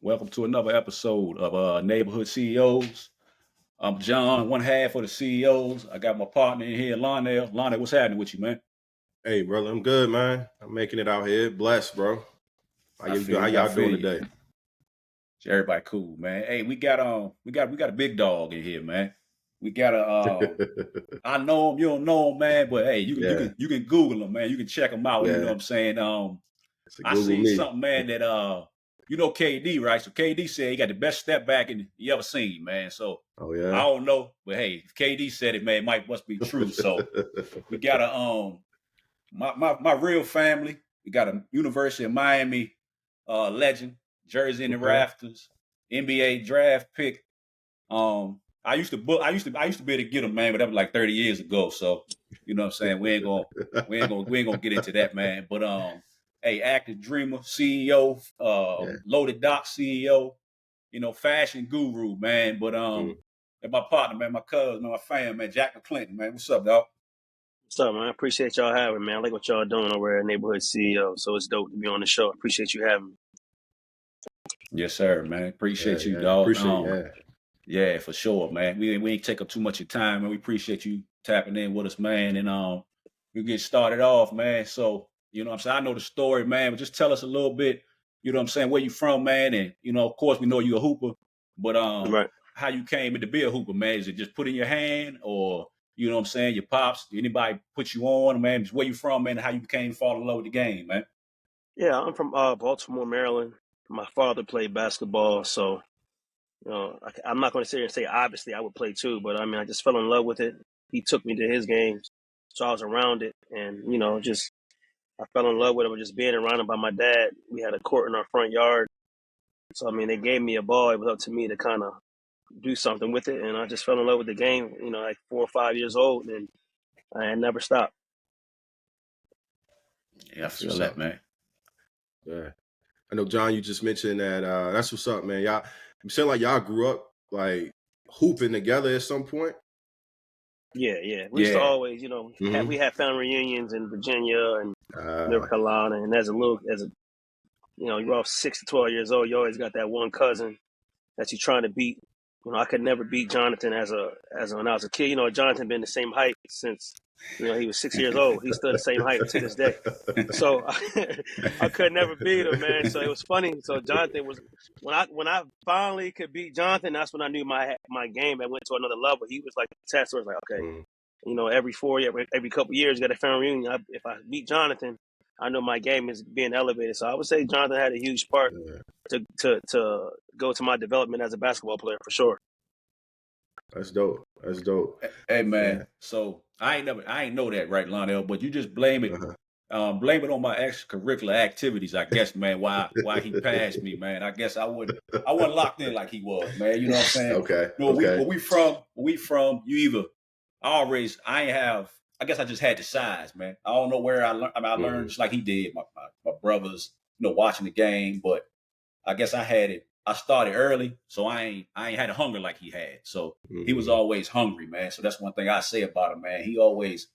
Welcome to another episode of Neighborhood CEOs. I'm John, one half of the CEOs. I got my partner in here, Lionel. Lionel, what's happening with you, man? Hey, brother, I'm good, man. I'm making it out here. Blessed, bro. How y'all doing today? Everybody cool, man. Hey, we got a big dog in here, man. We got a I know him, you don't know him, man, but hey, you can Google him, man. You can check him out. You know what I'm saying? I seen something, man, that you know KD, right? So KD said he got the best step back you ever seen, man. So I don't know, but hey, if KD said it, man, it must be true. So we got my real family. We got a University of Miami legend, jersey in the rafters, NBA draft pick. I used to be able to get him, man, but that was like 30 years ago. So you know what I'm saying? We ain't gonna get into that, man. But hey, active dreamer, CEO, Loaded Doc CEO, fashion guru, man. But and my partner, man, my cousin, my fam, man, Jack McClinton, man. What's up, dog? What's up, man? I appreciate y'all having me, man. I like what y'all doing over at Neighborhood CEO. So it's dope to be on the show. I appreciate you having me. Yes, sir, man. Appreciate you, dog. Yeah, for sure, man. We ain't take up too much of your time, man. We appreciate you tapping in with us, man. And we get started off, man. So, you know what I'm saying? I know the story, man, but just tell us a little bit, you know what I'm saying, where you from, man. And, of course we know you're a hooper, but how you came into be a hooper, man. Is it just put in your hand, or, you know what I'm saying, your pops, anybody put you on, man? Just where you from, man, and how you became fall in love with the game, man? Yeah, I'm from Baltimore, Maryland. My father played basketball, so I'm not going to sit here and say obviously I would play too, but I mean, I just fell in love with it. He took me to his games, so I was around it, and I fell in love with it. Just being around it by my dad. We had a court in our front yard, so I mean, they gave me a ball. It was up to me to kind of do something with it, and I just fell in love with the game. Like 4 or 5 years old, and I had never stopped. Yeah, I feel that, man. Yeah, I know, John. You just mentioned that. That's what's up, man. Y'all, you sound like y'all grew up like hooping together at some point. Yeah. We used to always, we had family reunions in Virginia and North Carolina, and you're all 6 to 12 years old. You always got that one cousin that you're trying to beat. I could never beat Jonathan when I was a kid. Jonathan been the same height since he was 6 years old. He's still the same height to this day. So I could never beat him, man. So it was funny. So Jonathan was when I finally could beat Jonathan, that's when I knew my game had went to another level. He was like the test. Where it was like, okay, every couple of years, you got a family reunion. If I beat Jonathan, I know my game is being elevated. So I would say Jonathan had a huge part to go to my development as a basketball player, for sure. That's dope. Hey, man. Yeah. So I ain't know that, right, Lionel? But you just blame it. Blame it on my extracurricular activities, I guess, man. Why he passed me, man? I guess I wasn't locked in like he was, man. You know what I'm saying? Okay. Where we from? You either I guess I just had the size, man. I don't know where I learned. I learned just like he did. My brothers, watching the game, but I guess I had it. I started early, so I ain't had a hunger like he had. So he was always hungry, man. So that's one thing I say about him, man. He always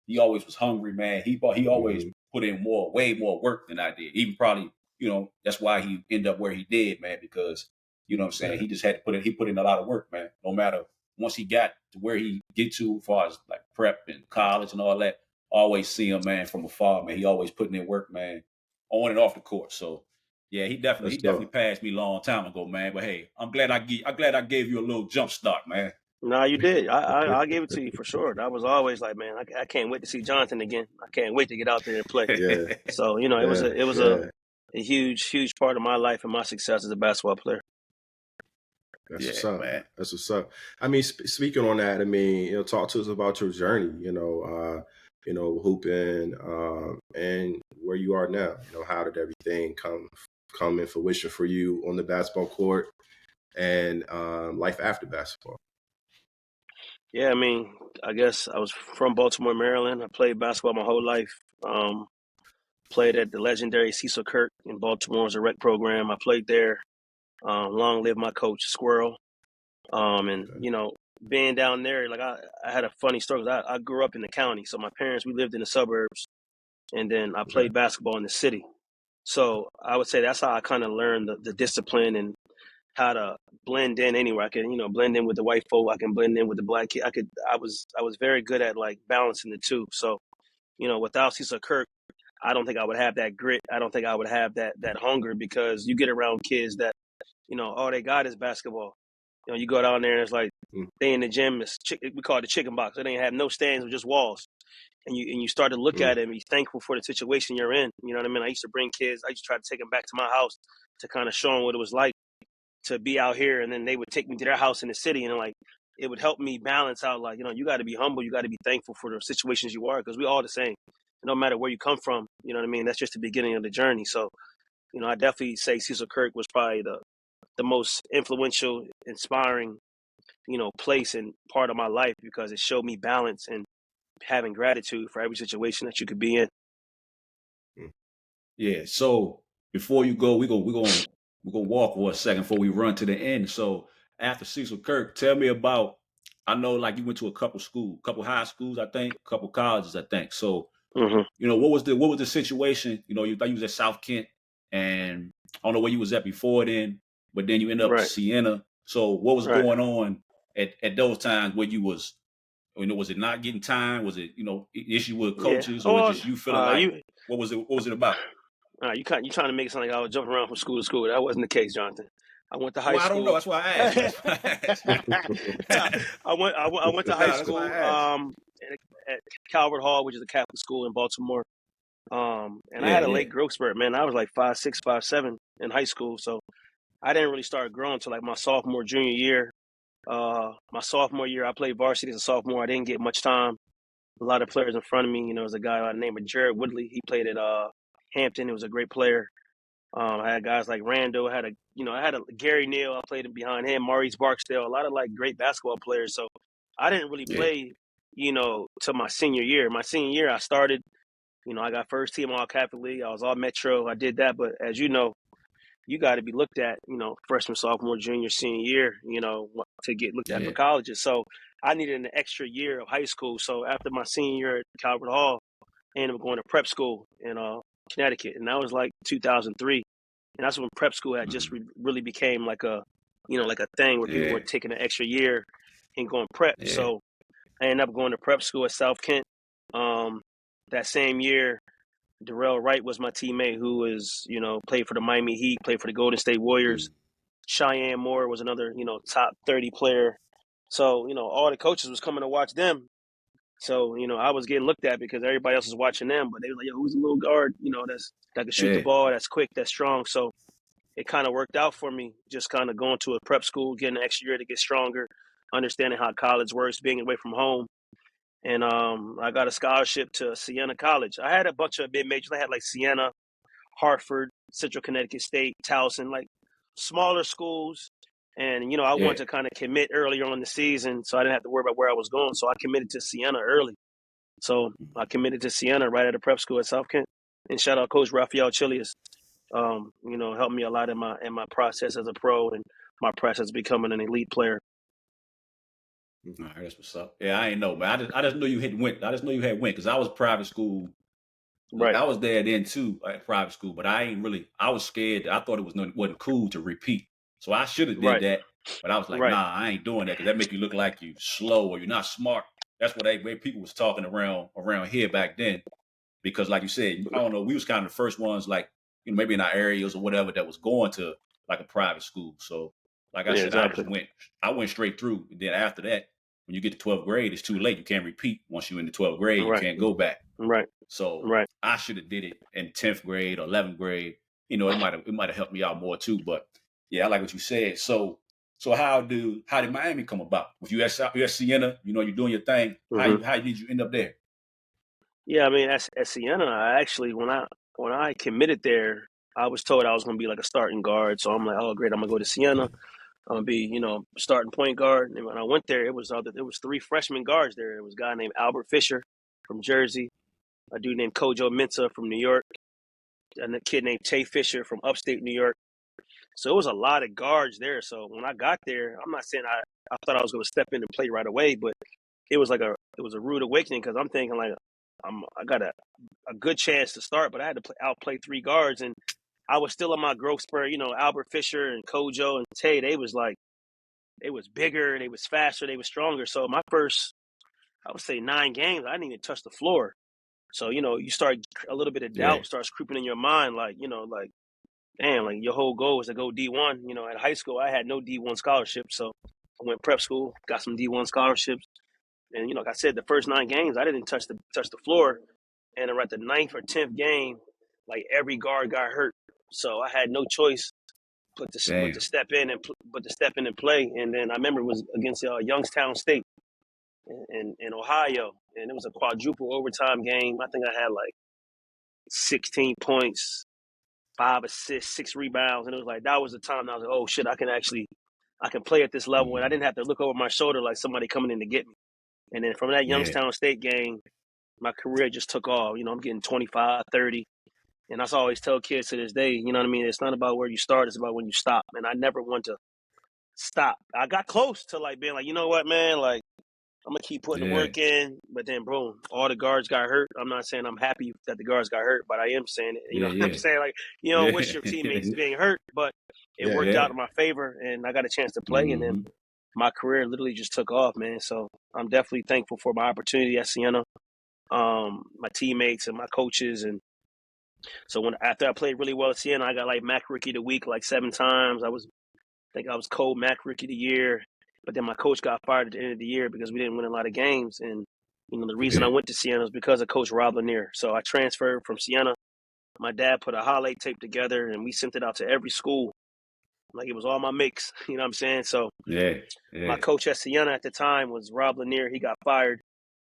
was hungry, man. He always put in way more work than I did. Even probably, that's why he ended up where he did, man, because, you know what I'm saying? He just had to put in a lot of work, man. No matter, once he got to where he get to as far as like prep and college and all that, I always see him, man, from afar, man. He always putting in work, man, on and off the court. So yeah, he definitely passed me a long time ago, man. But hey, I'm glad I gave you a little jump start, man. No, you did. I gave it to you for sure. That was always like, man, I can't wait to see Jonathan again. I can't wait to get out there and play. Yeah. So it was a huge part of my life and my success as a basketball player. That's what's up, man. That's what's up. I mean, speaking on that, I mean, talk to us about your journey. Hooping, and where you are now. How did everything come in fruition for you on the basketball court, and life after basketball? Yeah, I mean, I guess I was from Baltimore, Maryland. I played basketball my whole life. Played at the legendary Cecil Kirk in Baltimore as a rec program. I played there. Long live my coach, Squirrel. Being down there, like I had a funny story. I grew up in the county, so my parents, we lived in the suburbs, and then I played basketball in the city. So I would say that's how I kind of learned the discipline and how to blend in anywhere. I can, blend in with the white folk. I can blend in with the black kid. I was very good at like balancing the two. So, without Cecil Kirk, I don't think I would have that grit. I don't think I would have that hunger, because you get around kids that, all they got is basketball. You go down there and it's like they in the gym. We call it the chicken box. They ain't have no stands, with just walls. And you start to look at it and be thankful for the situation you're in. You know what I mean? I used to bring kids. I used to try to take them back to my house to kind of show them what it was like to be out here, and then they would take me to their house in the city, and like it would help me balance out, like, you got to be humble, you got to be thankful for the situations you are, because we all the same, no matter where you come from. You know what I mean? That's just the beginning of the journey. So, I definitely say Cecil Kirk was probably the most influential, inspiring, place and part of my life, because it showed me balance and having gratitude for every situation that you could be in. Yeah. So before you go, we're gonna walk for a second before we run to the end. So after Cecil Kirk, tell me about. I know, like, you went to a couple high schools, I think, a couple colleges, I think. So, what was the situation? You thought you was at South Kent, and I don't know where you was at before then, but then you ended up at Siena. So what was going on at those times where you was? Was it not getting time? Was it, issue with coaches, or was just you feeling like, what was it about? You trying to make it sound like I was jumping around from school to school. That wasn't the case, Jonathan. I went to high school. I don't know. That's why I asked. I went to high school at Calvert Hall, which is a Catholic school in Baltimore. I had a late growth spurt, man. I was like 5'6", 5'7" in high school, so I didn't really start growing until like my sophomore, junior year. My sophomore year, I played varsity as a sophomore. I didn't get much time. A lot of players in front of me. There was a guy by the name of Jared Woodley. He played at Hampton. He was a great player. I had guys like Randall. I had a Gary Neal. I played behind him. Maurice Barksdale. A lot of like great basketball players. So I didn't really play, to my senior year. My senior year, I started. I got first team All Catholic League. I was All Metro. I did that. But as you know, you got to be looked at, freshman, sophomore, junior, senior year, to get looked at for colleges. So I needed an extra year of high school. So after my senior year at Calvert Hall, I ended up going to prep school in Connecticut, and that was like 2003. And that's when prep school had just really became like a thing where people were taking an extra year and going prep. So I ended up going to prep school at South Kent. That same year, Darrell Wright was my teammate, who was, played for the Miami Heat, played for the Golden State Warriors. Cheyenne Moore was another, top 30 player. So, all the coaches was coming to watch them. So, I was getting looked at because everybody else was watching them, but they were like, yo, who's a little guard, that can shoot the ball, that's quick, that's strong. So it kind of worked out for me, just kind of going to a prep school, getting an extra year to get stronger, understanding how college works, being away from home. And I got a scholarship to Siena College. I had a bunch of mid-majors. I had like Siena, Hartford, Central Connecticut State, Towson, like smaller schools. And, I wanted to kind of commit earlier on in the season, so I didn't have to worry about where I was going. So I committed to Siena early. So I committed to Siena right at a prep school at South Kent. And shout out Coach Raphael Chilius. Helped me a lot in my process as a pro and my process becoming an elite player. All right, that's what's up. Yeah, I ain't know, man. I just knew you had went. I just knew you had went because I was private school. Right. I was there then too at private school, but I ain't really. I was scared. I thought it wasn't cool to repeat. So I should have did that, but I was like, nah, I ain't doing that because that make you look like you slow or you're not smart. That's what way people was talking around here back then. Because like you said, I don't know, we was kind of the first ones, like, maybe in our areas or whatever, that was going to like a private school. So like I said, exactly. I went straight through. And then after that, when you get to 12th grade, it's too late. You can't repeat. Once you're in the 12th grade, you can't go back. Right. So I should have did it in 10th grade or 11th grade. It might have helped me out more too. But yeah, I like what you said. So how did Miami come about? Was you at Siena? You're doing your thing. Mm-hmm. How did you end up there? Yeah, I mean, at Siena, I actually when I committed there, I was told I was going to be like a starting guard. So I'm like, oh great, I'm gonna go to Siena. I'm gonna be, starting point guard. And when I went there, it was 3 freshman guards there. It was a guy named Albert Fisher from Jersey, a dude named Kojo Mensah from New York, and a kid named Tay Fisher from upstate New York. So it was a lot of guards there. So when I got there, I'm not saying I thought I was gonna step in and play right away, but it was a rude awakening because I'm thinking like, I got a good chance to start, but I had to outplay 3 guards, and I was still in my growth spurt. Albert Fisher and Kojo and Tay, they was bigger, they was faster, they was stronger. So my first, I would say 9 games, I didn't even touch the floor. So, you start a little bit of doubt starts creeping in your mind, like, damn, like your whole goal was to go D1. At high school, I had no D1 scholarships. So I went prep school, got some D1 scholarships. And, like I said, the first 9 games, I didn't touch the floor. And around the 9th or 10th game, like every guard got hurt. So I had no choice but to step in and play. And then I remember it was against Youngstown State in Ohio. And it was a quadruple overtime game. I think I had like 16 points, 5 assists, 6 rebounds. And it was like, that was the time I was like, oh shit, I can play at this level. And I didn't have to look over my shoulder like somebody coming in to get me. And then from that Youngstown State game, my career just took off. I'm getting 25, 30. And that's what I always tell kids to this day, you know what I mean? It's not about where you start, it's about when you stop. And I never want to stop. I got close to like being like, you know what, man, like I'm gonna keep putting the work in, but then boom, all the guards got hurt. I'm not saying I'm happy that the guards got hurt, but I am saying it. You know what I'm saying? Like, you don't wish your teammates being hurt, but it worked out in my favor and I got a chance to play and then my career literally just took off, man. So I'm definitely thankful for my opportunity at Siena, my teammates and my coaches. And so after I played really well at Siena, I got like MAC Rookie of the Week like 7 times. I think I was co-MAC Rookie of the Year. But then my coach got fired at the end of the year because we didn't win a lot of games. And, the reason I went to Siena was because of Coach Rob Lanier. So I transferred from Siena. My dad put a highlight tape together, and we sent it out to every school. Like it was all my mix, you know what I'm saying? So my coach at Siena at the time was Rob Lanier. He got fired.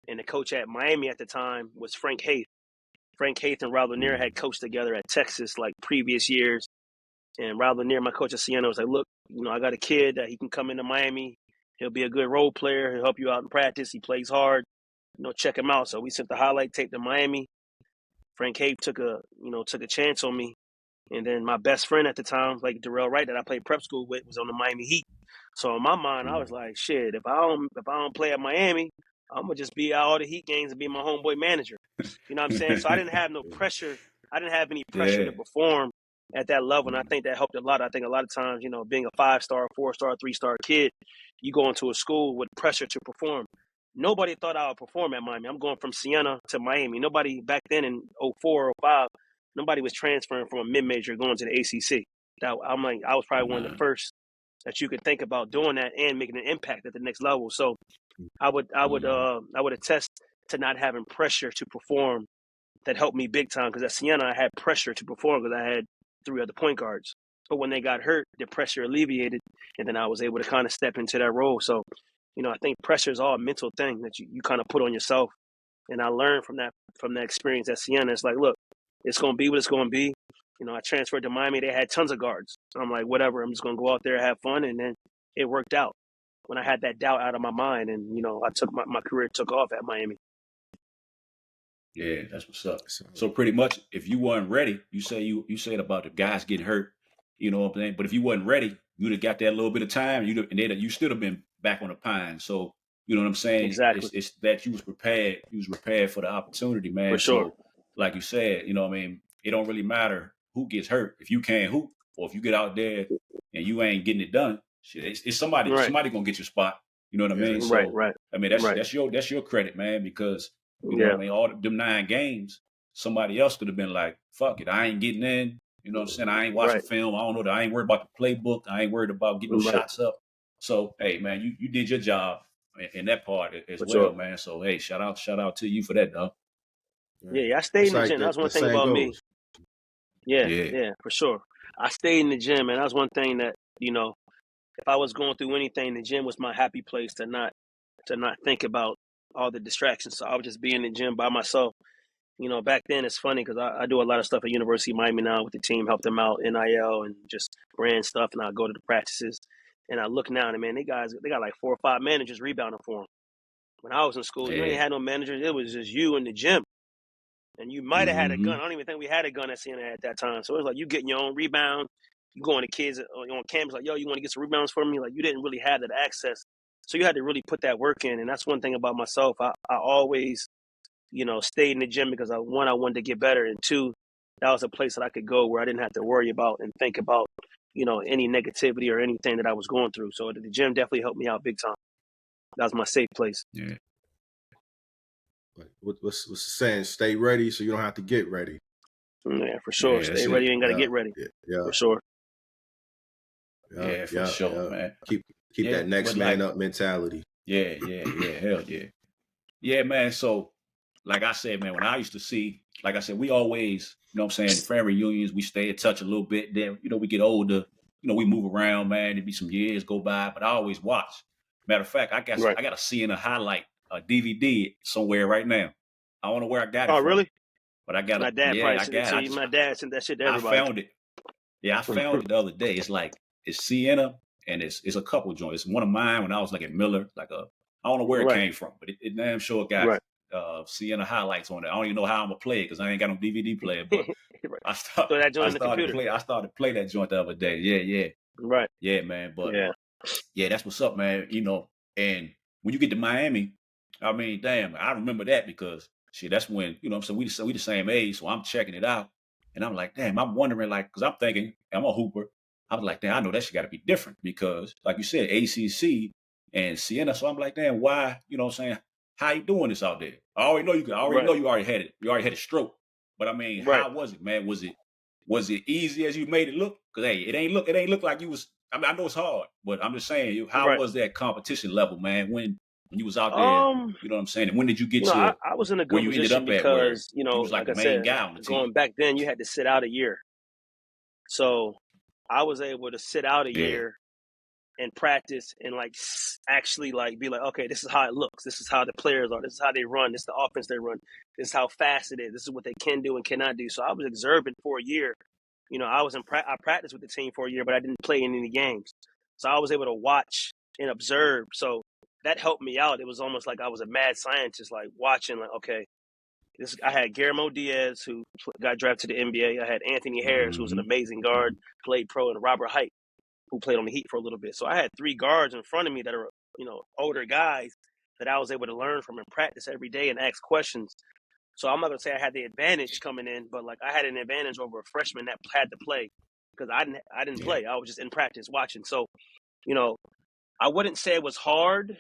And the coach at Miami at the time was Frank Haith. Frank Haith and Rob Lanier had coached together at Texas like previous years. And Rob Lanier, my coach at Siena, was like, look, I got a kid that he can come into Miami. He'll be a good role player. He'll help you out in practice. He plays hard. Check him out. So we sent the highlight tape to Miami. Frank Haith took a chance on me. And then my best friend at the time, like Darrell Wright, that I played prep school with, was on the Miami Heat. So in my mind, I was like, shit, if I don't play at Miami, I'm gonna just be out all the Heat games and be my homeboy manager. You know what I'm saying? So I didn't have no pressure. I didn't have any pressure to perform at that level, and I think that helped a lot. I think a lot of times, being a 5-star, 4-star, 3-star kid, you go into a school with pressure to perform. Nobody thought I would perform at Miami. I'm going from Siena to Miami. Nobody back then in 04 or 05, nobody was transferring from a mid-major going to the ACC. I was probably one of the first that you could think about doing that and making an impact at the next level. So I would attest to not having pressure to perform. That helped me big time because at Siena I had pressure to perform because I had 3 other point guards. But when they got hurt, the pressure alleviated, and then I was able to kind of step into that role. So, I think pressure is all a mental thing that you kind of put on yourself. And I learned from that experience at Siena. It's like, look, it's going to be what it's going to be. I transferred to Miami. They had tons of guards. So I'm like, whatever. I'm just going to go out there, have fun, and then it worked out. When I had that doubt out of my mind, and I took my career took off at Miami. Yeah, that's what's up. So pretty much, if you weren't ready, you said about the guys getting hurt, you know what I'm saying. But if you wasn't ready, you'd have got that little bit of time. You still have been back on the pine. So you know what I'm saying. Exactly. It's that you was prepared. You was prepared for the opportunity, man. For sure. So like you said, you know what I mean. It don't really matter who gets hurt if you can't hoop, or if you get out there and you ain't getting it done. Shit, it's somebody. Right. Somebody gonna get your spot. You know what I mean. So, right. I mean that's your credit, man, because. You know what I mean? All them 9 games, somebody else could have been like, fuck it, I ain't getting in. You know what I'm saying? I ain't watching film. I don't know. I ain't worried about the playbook. I ain't worried about getting those shots up. So, hey, man, you did your job in that part as well, man. So, hey, shout out to you for that, dog. Yeah, I stayed in the gym. That was one thing about me. Yeah, for sure. I stayed in the gym, and that was one thing that, if I was going through anything, the gym was my happy place to not think about all the distractions. So I would just be in the gym by myself. Back then it's funny because I do a lot of stuff at University of Miami now with the team, help them out, NIL and just brand stuff. And I go to the practices and I look now and man, they got like 4 or 5 managers rebounding for them. When I was in school, you ain't had no managers. It was just you in the gym. And you might have had a gun. I don't even think we had a gun at Siena at that time. So it was like you getting your own rebound. You going to kids on campus like, yo, you want to get some rebounds for me? Like you didn't really have that access. So you had to really put that work in. And that's one thing about myself. I always, stayed in the gym because I wanted to get better, and two, that was a place that I could go where I didn't have to worry about and think about, any negativity or anything that I was going through. So the gym definitely helped me out big time. That was my safe place. Yeah. What's the saying? Stay ready so you don't have to get ready. Yeah, for sure. Yeah, stay ready. You ain't got to get ready. Yeah. For sure. Yeah, for sure, man. Keep that next man up mentality. Yeah. Hell yeah. Yeah, man. So, like I said, man, when I used to see, like I said, we always, the family reunions, we stay in touch a little bit. Then, we get older, we move around, man. There'd be some years go by, but I always watch. Matter of fact, I got to see in a highlight, a DVD somewhere right now. I don't know where I got it from. Oh, really? But I got my dad probably sent it to you. My dad sent that shit to everybody. I found it. Yeah, I found it the other day. It's Sienna, and it's a couple joints. It's one of mine when I was like at Miller, I don't know where it came from, but it damn sure got Sienna highlights on it. I don't even know how I'm gonna play it because I ain't got no DVD player. But I started to play that joint the other day. Yeah. Right. Yeah, man. But yeah, that's what's up, man. And when you get to Miami, I mean, damn, I remember that because shit, that's when we the same age, so I'm checking it out, and I'm like, damn, I'm wondering, like, because I'm thinking I'm a hooper. I was like, damn, I know that shit got to be different because, like you said, ACC and Sienna. So I'm like, damn, why? How you doing this out there? I already know you. I already know you already had it. You already had a stroke. But I mean, how was it, man? Was it easy as you made it look? Because hey, it ain't look like you was. I mean, I know it's hard, but I'm just saying, how was that competition level, man? When you was out there, you know what I'm saying? And when did you get to? I was in a good position because you was like the main guy on the team. Going back then, you had to sit out a year. So I was able to sit out a year and practice and like actually like be like, okay, this is how it looks. This is how the players are. This is how they run. This is the offense they run. This is how fast it is. This is what they can do and cannot do. So I was observing for a year. I practiced with the team for a year, but I didn't play in any games. So I was able to watch and observe. So that helped me out. It was almost like I was a mad scientist, like watching, like, okay, I had Guillermo Diaz, who got drafted to the NBA. I had Anthony Harris, who was an amazing guard, played pro, and Robert Height, who played on the Heat for a little bit. So I had three guards in front of me that are, older guys that I was able to learn from and practice every day and ask questions. So I'm not going to say I had the advantage coming in, but like I had an advantage over a freshman that had to play because I didn't play. I was just in practice watching. So, I wouldn't say it was hard,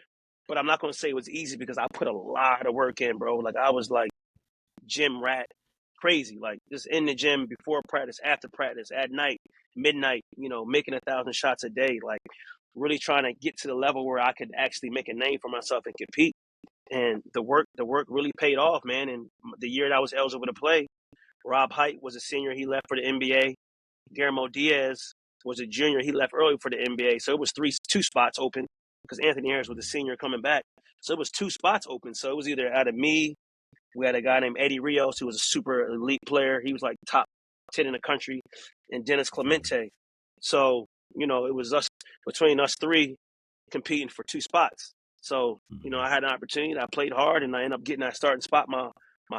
but I'm not going to say it was easy because I put a lot of work in, bro. Like I was like gym rat crazy, like just in the gym before practice, after practice, at night, midnight, making 1,000 shots a day, like really trying to get to the level where I could actually make a name for myself and compete. And the work really paid off, man. And the year that I was eligible to play, Rob Height was a senior. He left for the NBA. Guillermo Diaz was a junior. He left early for the NBA. So it was two spots open because Anthony Harris was a senior coming back. So it was 2 spots open. So it was either out of me. We had a guy named Eddie Rios, who was a super elite player. He was like top 10 in the country, and Dennis Clemente. So, it was between us three competing for 2 spots. So, I had an opportunity. I played hard, and I ended up getting that starting spot my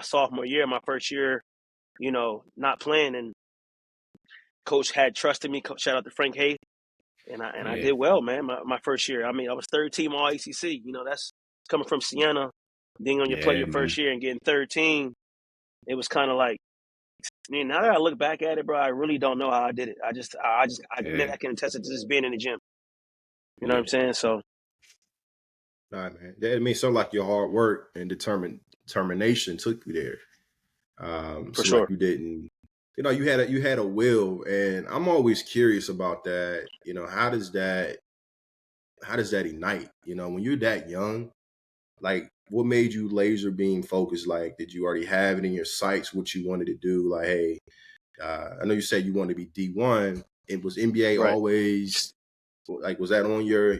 sophomore year, my first year, not playing. And coach had trusted me. Shout out to Frank Hay. And I did well, man, my first year. I mean, I was third team all ACC. That's coming from Siena, being on your first year and getting third team. It was kind of like, now that I look back at it, bro, I really don't know how I did it. I can attest it to just being in the gym. You know what I'm saying? So. All right, man. That means something like your hard work and determination took you there. For sure. Like you didn't, you had a will, and I'm always curious about that. How does that ignite? When you're that young, like what made you laser beam focused? Like, did you already have it in your sights what you wanted to do? Like, hey, I know you said you wanted to be D1. It was NBA always like, was that on your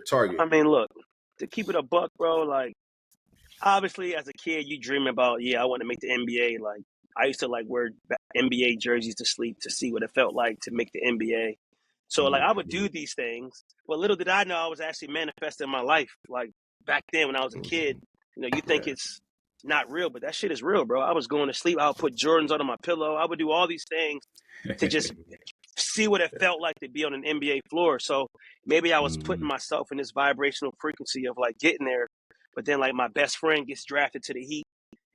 target? I mean, look, to keep it a buck, bro, like obviously as a kid you dream about, I want to make the NBA. Like I used to like wear NBA jerseys to sleep to see what it felt like to make the NBA. So like I would do these things, but little did I know I was actually manifesting my life. Like back then when I was a kid, you think it's not real, but that shit is real, bro. I was going to sleep. I would put Jordans under my pillow. I would do all these things to just see what it felt like to be on an NBA floor. So maybe I was putting myself in this vibrational frequency of like getting there. But then like my best friend gets drafted to the Heat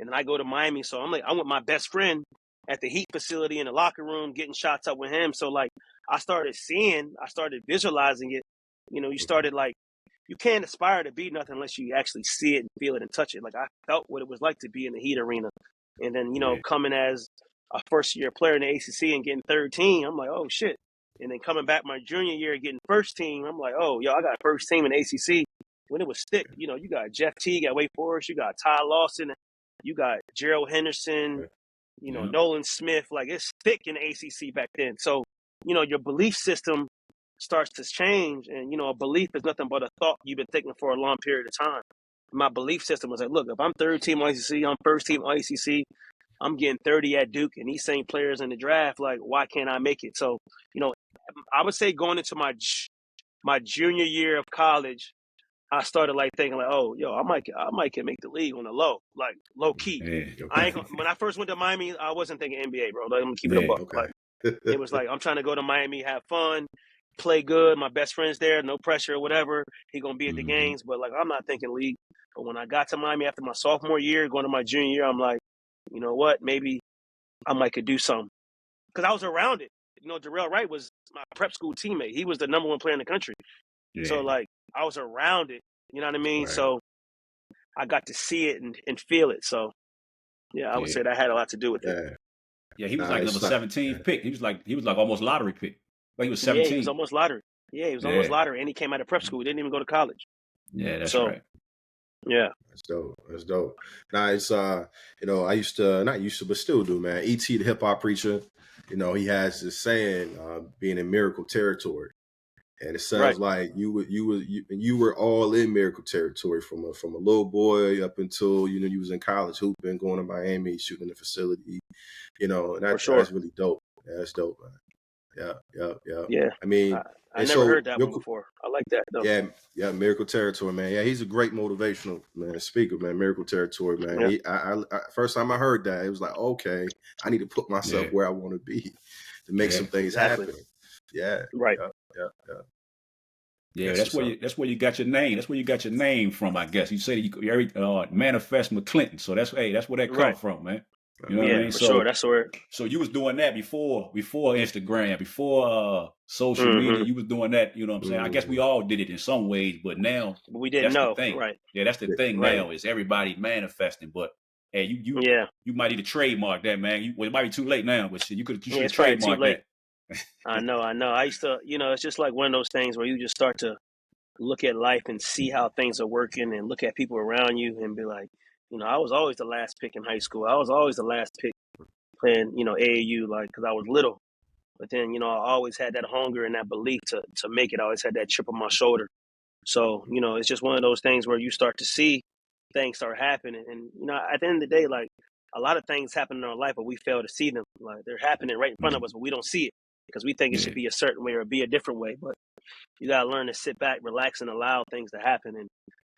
And then I go to Miami. So I'm with my best friend at the Heat facility in the locker room, getting shots up with him. So like I started visualizing it. You started like, you can't aspire to be nothing unless you actually see it and feel it and touch it. Like I felt what it was like to be in the Heat arena. And then, coming as a first year player in the ACC and getting third team, I'm like, oh shit. And then coming back my junior year getting first team, I'm like, oh, yo, I got first team in the ACC. When it was thick, you got Jeff Teague at Wake Forest, you got Ty Lawson, you got Gerald Henderson, Nolan Smith. Like it's thick in the ACC back then. So, your belief system starts to change, and a belief is nothing but a thought you've been thinking for a long period of time. My belief system was like, look, if I'm third team ACC, I'm first team ACC, I'm getting 30 at Duke, and these same players in the draft, like, why can't I make it? So, I would say going into my junior year of college, I started like thinking like, oh, yo, I might can make the league on the low, like low key. Yeah. When I first went to Miami, I wasn't thinking NBA, bro. Like, I'm gonna keep it a buck. Okay. Like, it was like, I'm trying to go to Miami, have fun, play good. My best friend's there, no pressure or whatever. He gonna be at the games, but like, I'm not thinking league. But when I got to Miami after my sophomore year, going to my junior year, I'm like, you know what? Maybe I might could do something, because I was around it. Darrell Wright was my prep school teammate. He was the number one player in the country. Yeah. So like, I was around it. You know what I mean? Right. So I got to see it and feel it. So yeah, I would say that had a lot to do with it. Yeah, he was like number 17 pick. He was like almost lottery pick. Like he was 17. Yeah, he was almost lottery. Yeah, he was almost lottery, and he came out of prep school. He didn't even go to college. Yeah, that's right. Yeah. That's dope. Now it's I used to, not used to, but still do, man. E.T. the hip hop preacher, he has this saying, being in miracle territory. And it sounds like you were all in miracle territory from a little boy up until you was in college hooping, going to Miami, shooting in the facility, and that's really dope. Yeah, that's dope, man. Yeah. I mean, I never heard that one before. I like that though. Yeah, miracle territory, man. Yeah, he's a great motivational speaker, man. Miracle territory, man. Yeah. I first time I heard that, it was like, okay, I need to put myself where I want to be to make some things happen. Yeah. Right. Yeah, that's where you got your name. That's where you got your name from, I guess. You say you Manifest McClinton. So that's where that come from, man. You know what I mean? For sure. That's where. So you was doing that before Instagram, before social media. You was doing that. You know what I'm saying? I guess we all did it in some ways, but now we didn't know. The thing. Right. Yeah, that's the thing now is everybody manifesting. But hey, you might need to trademark that, man. It might be too late now, but shit, you should trademark that. I know. I used to, it's just like one of those things where you just start to look at life and see how things are working and look at people around you and be like, I was always the last pick in high school. I was always the last pick playing, AAU, like, because I was little. But then, I always had that hunger and that belief to make it. I always had that chip on my shoulder. So, it's just one of those things where you start to see things start happening. And, at the end of the day, like, a lot of things happen in our life, but we fail to see them. Like, they're happening right in front of us, but we don't see it because we think it should be a certain way or be a different way. But you got to learn to sit back, relax, and allow things to happen. And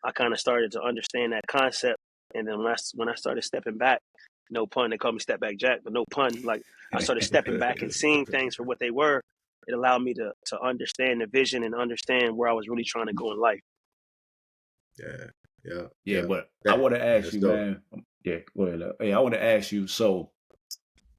I kind of started to understand that concept. And then when I started stepping back, no pun, they call me Step Back Jack, but no pun, like I started stepping back and seeing things for what they were. It allowed me to understand the vision and understand where I was really trying to go in life. Yeah. But I want to ask you, man. Yeah, go ahead. Hey, I want to ask you. So,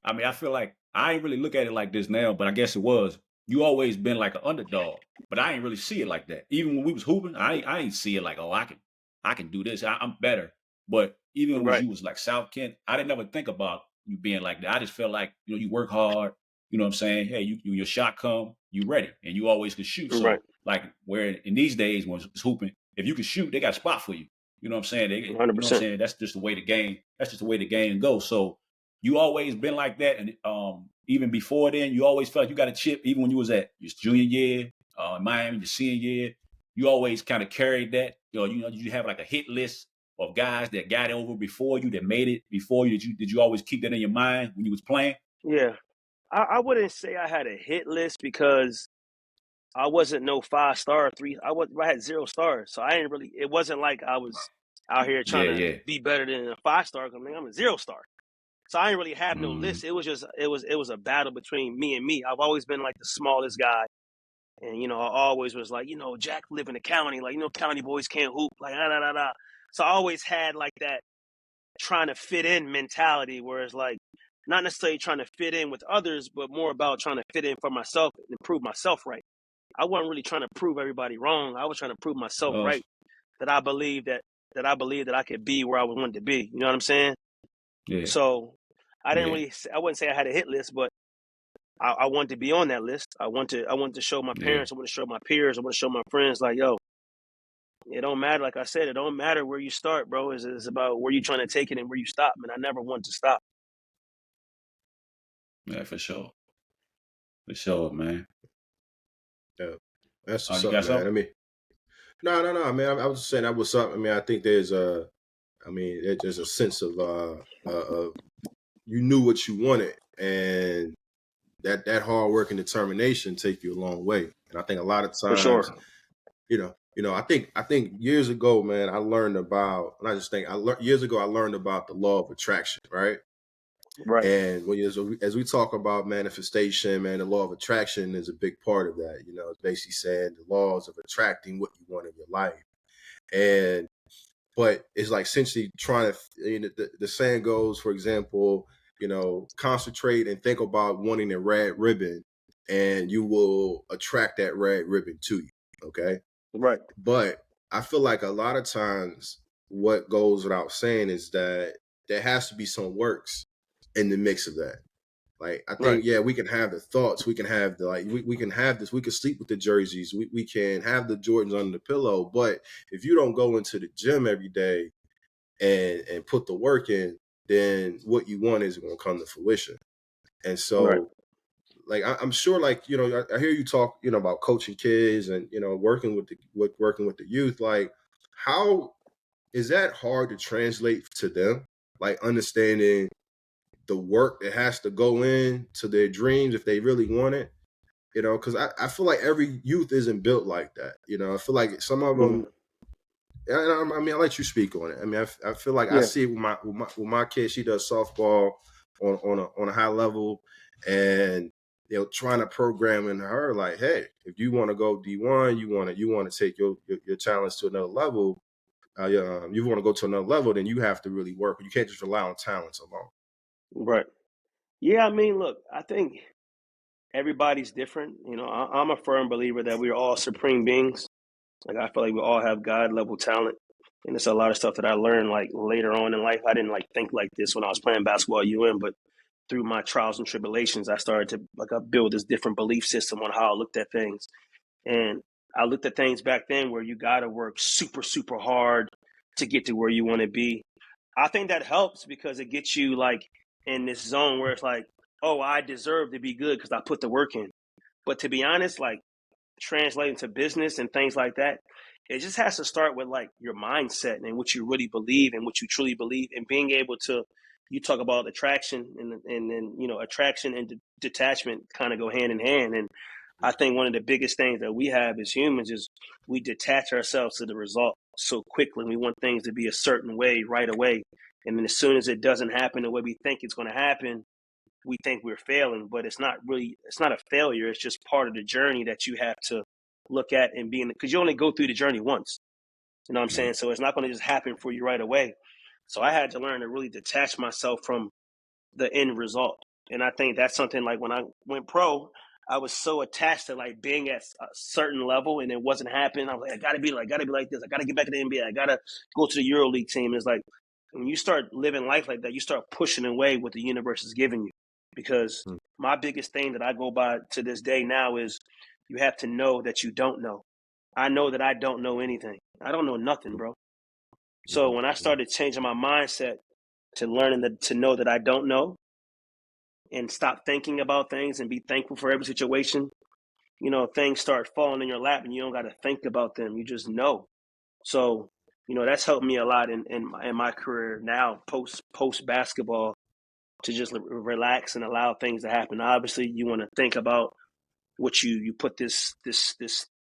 I mean, I feel like I ain't really look at it like this now, but I guess it was. You always been like an underdog, but I ain't really see it like that. Even when we was hooping, I ain't see it like, oh, I can do this. I'm better. But even when you was like South Kent, I didn't ever think about you being like that. I just felt like, you work hard. You know what I'm saying? Hey, your shot come, you ready, and you always can shoot. So like where in these days when it's hooping, if you can shoot, they got a spot for you. You know what I'm saying? 100%. You know what I'm saying? That's just the way the game. That's just the way the game goes. So you always been like that, and even before then, you always felt like you got a chip. Even when you was at your junior year, Miami, your senior year, you always kind of carried that. You have like a hit list of guys that got over before you, that made it before you. Did you always keep that in your mind when you was playing? Yeah, I wouldn't say I had a hit list because I wasn't no 5-star, 3. I had 0 stars, so I didn't really. It wasn't like I was out here trying to be better than a 5-star. I mean, I'm a 0-star, so I didn't really have no list. It was just it was a battle between me and me. I've always been like the smallest guy, and I always was like, Jack live in the county, like county boys can't hoop, like . So I always had like that trying to fit in mentality, where it's like not necessarily trying to fit in with others, but more about trying to fit in for myself and prove myself right. I wasn't really trying to prove everybody wrong. I was trying to prove myself right, that I believe that I could be where I wanted to be. You know what I'm saying? Yeah. So I wouldn't say I had a hit list, but I wanted to be on that list. I want to show my parents, I want to show my peers, I want to show my friends, like, yo, it don't matter. Like I said, it don't matter where you start, bro. It's about where you trying to take it and where you stop. Man, I never want to stop. Yeah, for sure. For sure, man. Yeah, that's Oh, what's you up, got man. something? I mean, no, man. I was just saying that what's up. I mean, I think there's there's a sense of you knew what you wanted, and that hard work and determination take you a long way. And I think a lot of For sure. times, I think years ago, man, I learned about, and I just think years ago I learned about the law of attraction, right? Right. And as we talk about manifestation, man, the law of attraction is a big part of that. It's basically saying the laws of attracting what you want in your life. But it's like essentially trying to, the saying goes, for example, concentrate and think about wanting a red ribbon, and you will attract that red ribbon to you. Okay. Right. But I feel like a lot of times what goes without saying is that there has to be some works in the mix of that. Like, I think, Right. we can have the thoughts, we can have we can have this, we can sleep with the jerseys, we can have the Jordans under the pillow. But if you don't go into the gym every day and put the work in, then what you want is going to come to fruition. And so, Right. like, I'm sure, like, I hear you talk, about coaching kids and, working with the youth. Like, how is that hard to translate to them? Like, understanding the work that has to go in to their dreams if they really want it, because I feel like every youth isn't built like that. I feel like some of them, I mean, I'll let you speak on it. I mean, I feel like I see it with my kid. She does softball on a high level, and trying to program in her, like, hey, if you want to go D1, you want to take your talents to another level. You want to go to another level, then you have to really work. You can't just rely on talents alone. Right. Yeah, I mean, look, I think everybody's different. I'm a firm believer that we're all supreme beings. Like, I feel like we all have God level talent. And it's a lot of stuff that I learned like later on in life. I didn't like think like this when I was playing basketball at UM, but through my trials and tribulations, I started to build this different belief system on how I looked at things. And I looked at things back then where you got to work super, super hard to get to where you want to be. I think that helps because it gets you like in this zone where it's like, oh, I deserve to be good because I put the work in. But to be honest, like translating to business and things like that, it just has to start with like your mindset and what you really believe and what you truly believe, and being able to, you talk about attraction and then, attraction and detachment kind of go hand in hand. And I think one of the biggest things that we have as humans is we detach ourselves to the result so quickly. We want things to be a certain way right away. And then as soon as it doesn't happen the way we think it's going to happen, we think we're failing, but it's not a failure. It's just part of the journey that you have to look at and be in, because you only go through the journey once. You know what I'm saying? So it's not going to just happen for you right away. So I had to learn to really detach myself from the end result. And I think that's something like when I went pro, I was so attached to like being at a certain level and it wasn't happening. I was like, I gotta be like this. I gotta get back to the NBA. I gotta go to the EuroLeague team. And it's like, when you start living life like that, you start pushing away what the universe is giving you. Because my biggest thing that I go by to this day now is you have to know that you don't know. I know that I don't know anything. I don't know nothing, bro. So when I started changing my mindset to learning to know that I don't know and stop thinking about things and be thankful for every situation, things start falling in your lap and you don't got to think about them. You just know. So, that's helped me a lot in my career now, post basketball, to just relax and allow things to happen. Obviously, you want to think about what you put this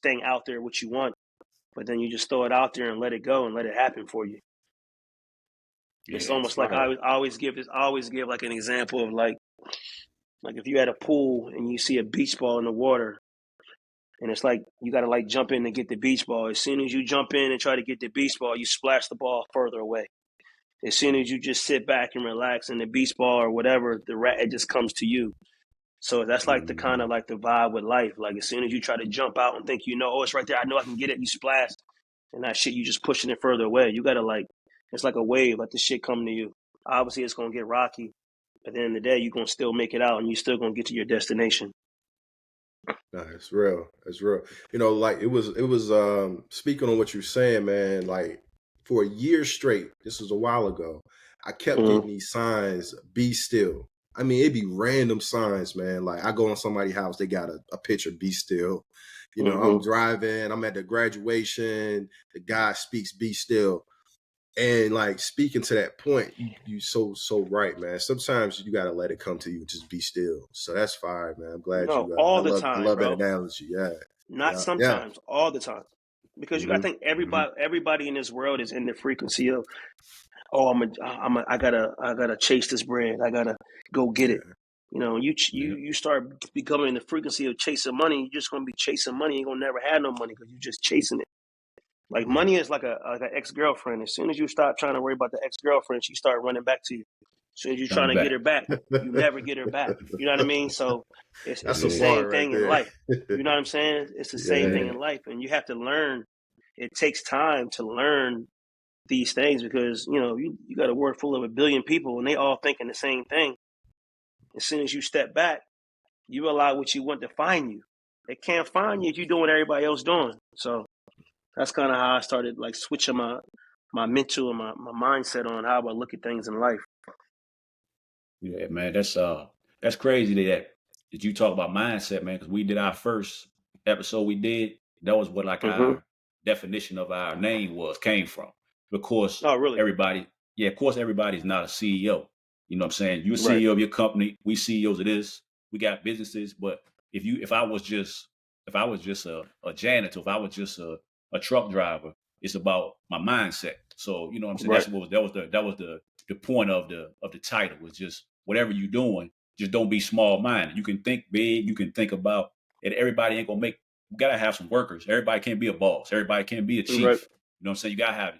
thing out there, what you want, but then you just throw it out there and let it go and let it happen for you. Yeah, It's almost like Wow. I always give like an example of like if you had a pool and you see a beach ball in the water, and it's like you got to like jump in and get the beach ball. As soon as you jump in and try to get the beach ball, you splash the ball further away. As soon as you just sit back and relax in the beach ball or whatever, it just comes to you. So that's like the kind of like the vibe with life. Like as soon as you try to jump out and think, oh, it's right there, I know I can get it, you splash, and that shit, you just pushing it further away. You gotta it's like a wave, let the shit come to you. Obviously, it's gonna get rocky. At the end of the day, you're gonna still make it out, and you still gonna get to your destination. No, it's real. It's real. Like it was speaking on what you're saying, man, like for a year straight, this was a while ago, I kept getting these signs, be still. I mean, it'd be random signs, man. Like I go on somebody's house, they got a picture, be still. I'm driving, I'm at the graduation, the guy speaks, be still. And like speaking to that point, you so right, man. Sometimes you gotta let it come to you, just be still. So that's fine, man. I'm glad you. All the time, I love bro. that analogy. Yeah, not sometimes, all the time, because you gotta think everybody in this world is in the frequency of, I gotta chase this bread. I gotta go get it. You start becoming the frequency of chasing money. You're just gonna be chasing money. You're gonna never have no money because you're just chasing it. Like money is like an ex-girlfriend. As soon as you stop trying to worry about the ex-girlfriend, she start running back to you. As soon as you're trying to get her back, you never get her back. You know what I mean? So it's the same thing in life. You know what I'm saying? It's the same thing in life, and you have to learn. It takes time to learn these things because you got a world full of 1 billion people, and they all thinking the same thing. As soon as you step back, you allow what you want to find you. They can't find you if you're doing what everybody else doing. So that's kind of how I started like switching my mental and my mindset on how I look at things in life. Yeah, man, that's crazy that you talk about mindset, man. Because we did our first episode, that was what like our definition of our name came from. Of course, everybody, of course, everybody's not a CEO. You know what I'm saying? You're a CEO of your company. We CEOs of this. We got businesses, but if I was just a janitor, if I was just a truck driver, it's about my mindset. So you know what I'm saying? That was the point of the title, was just whatever you're doing, just don't be small minded. You can think big. You can think about it. Everybody ain't gonna make. You gotta have some workers. Everybody can't be a boss. Everybody can't be a chief. Right. You know what I'm saying? You gotta have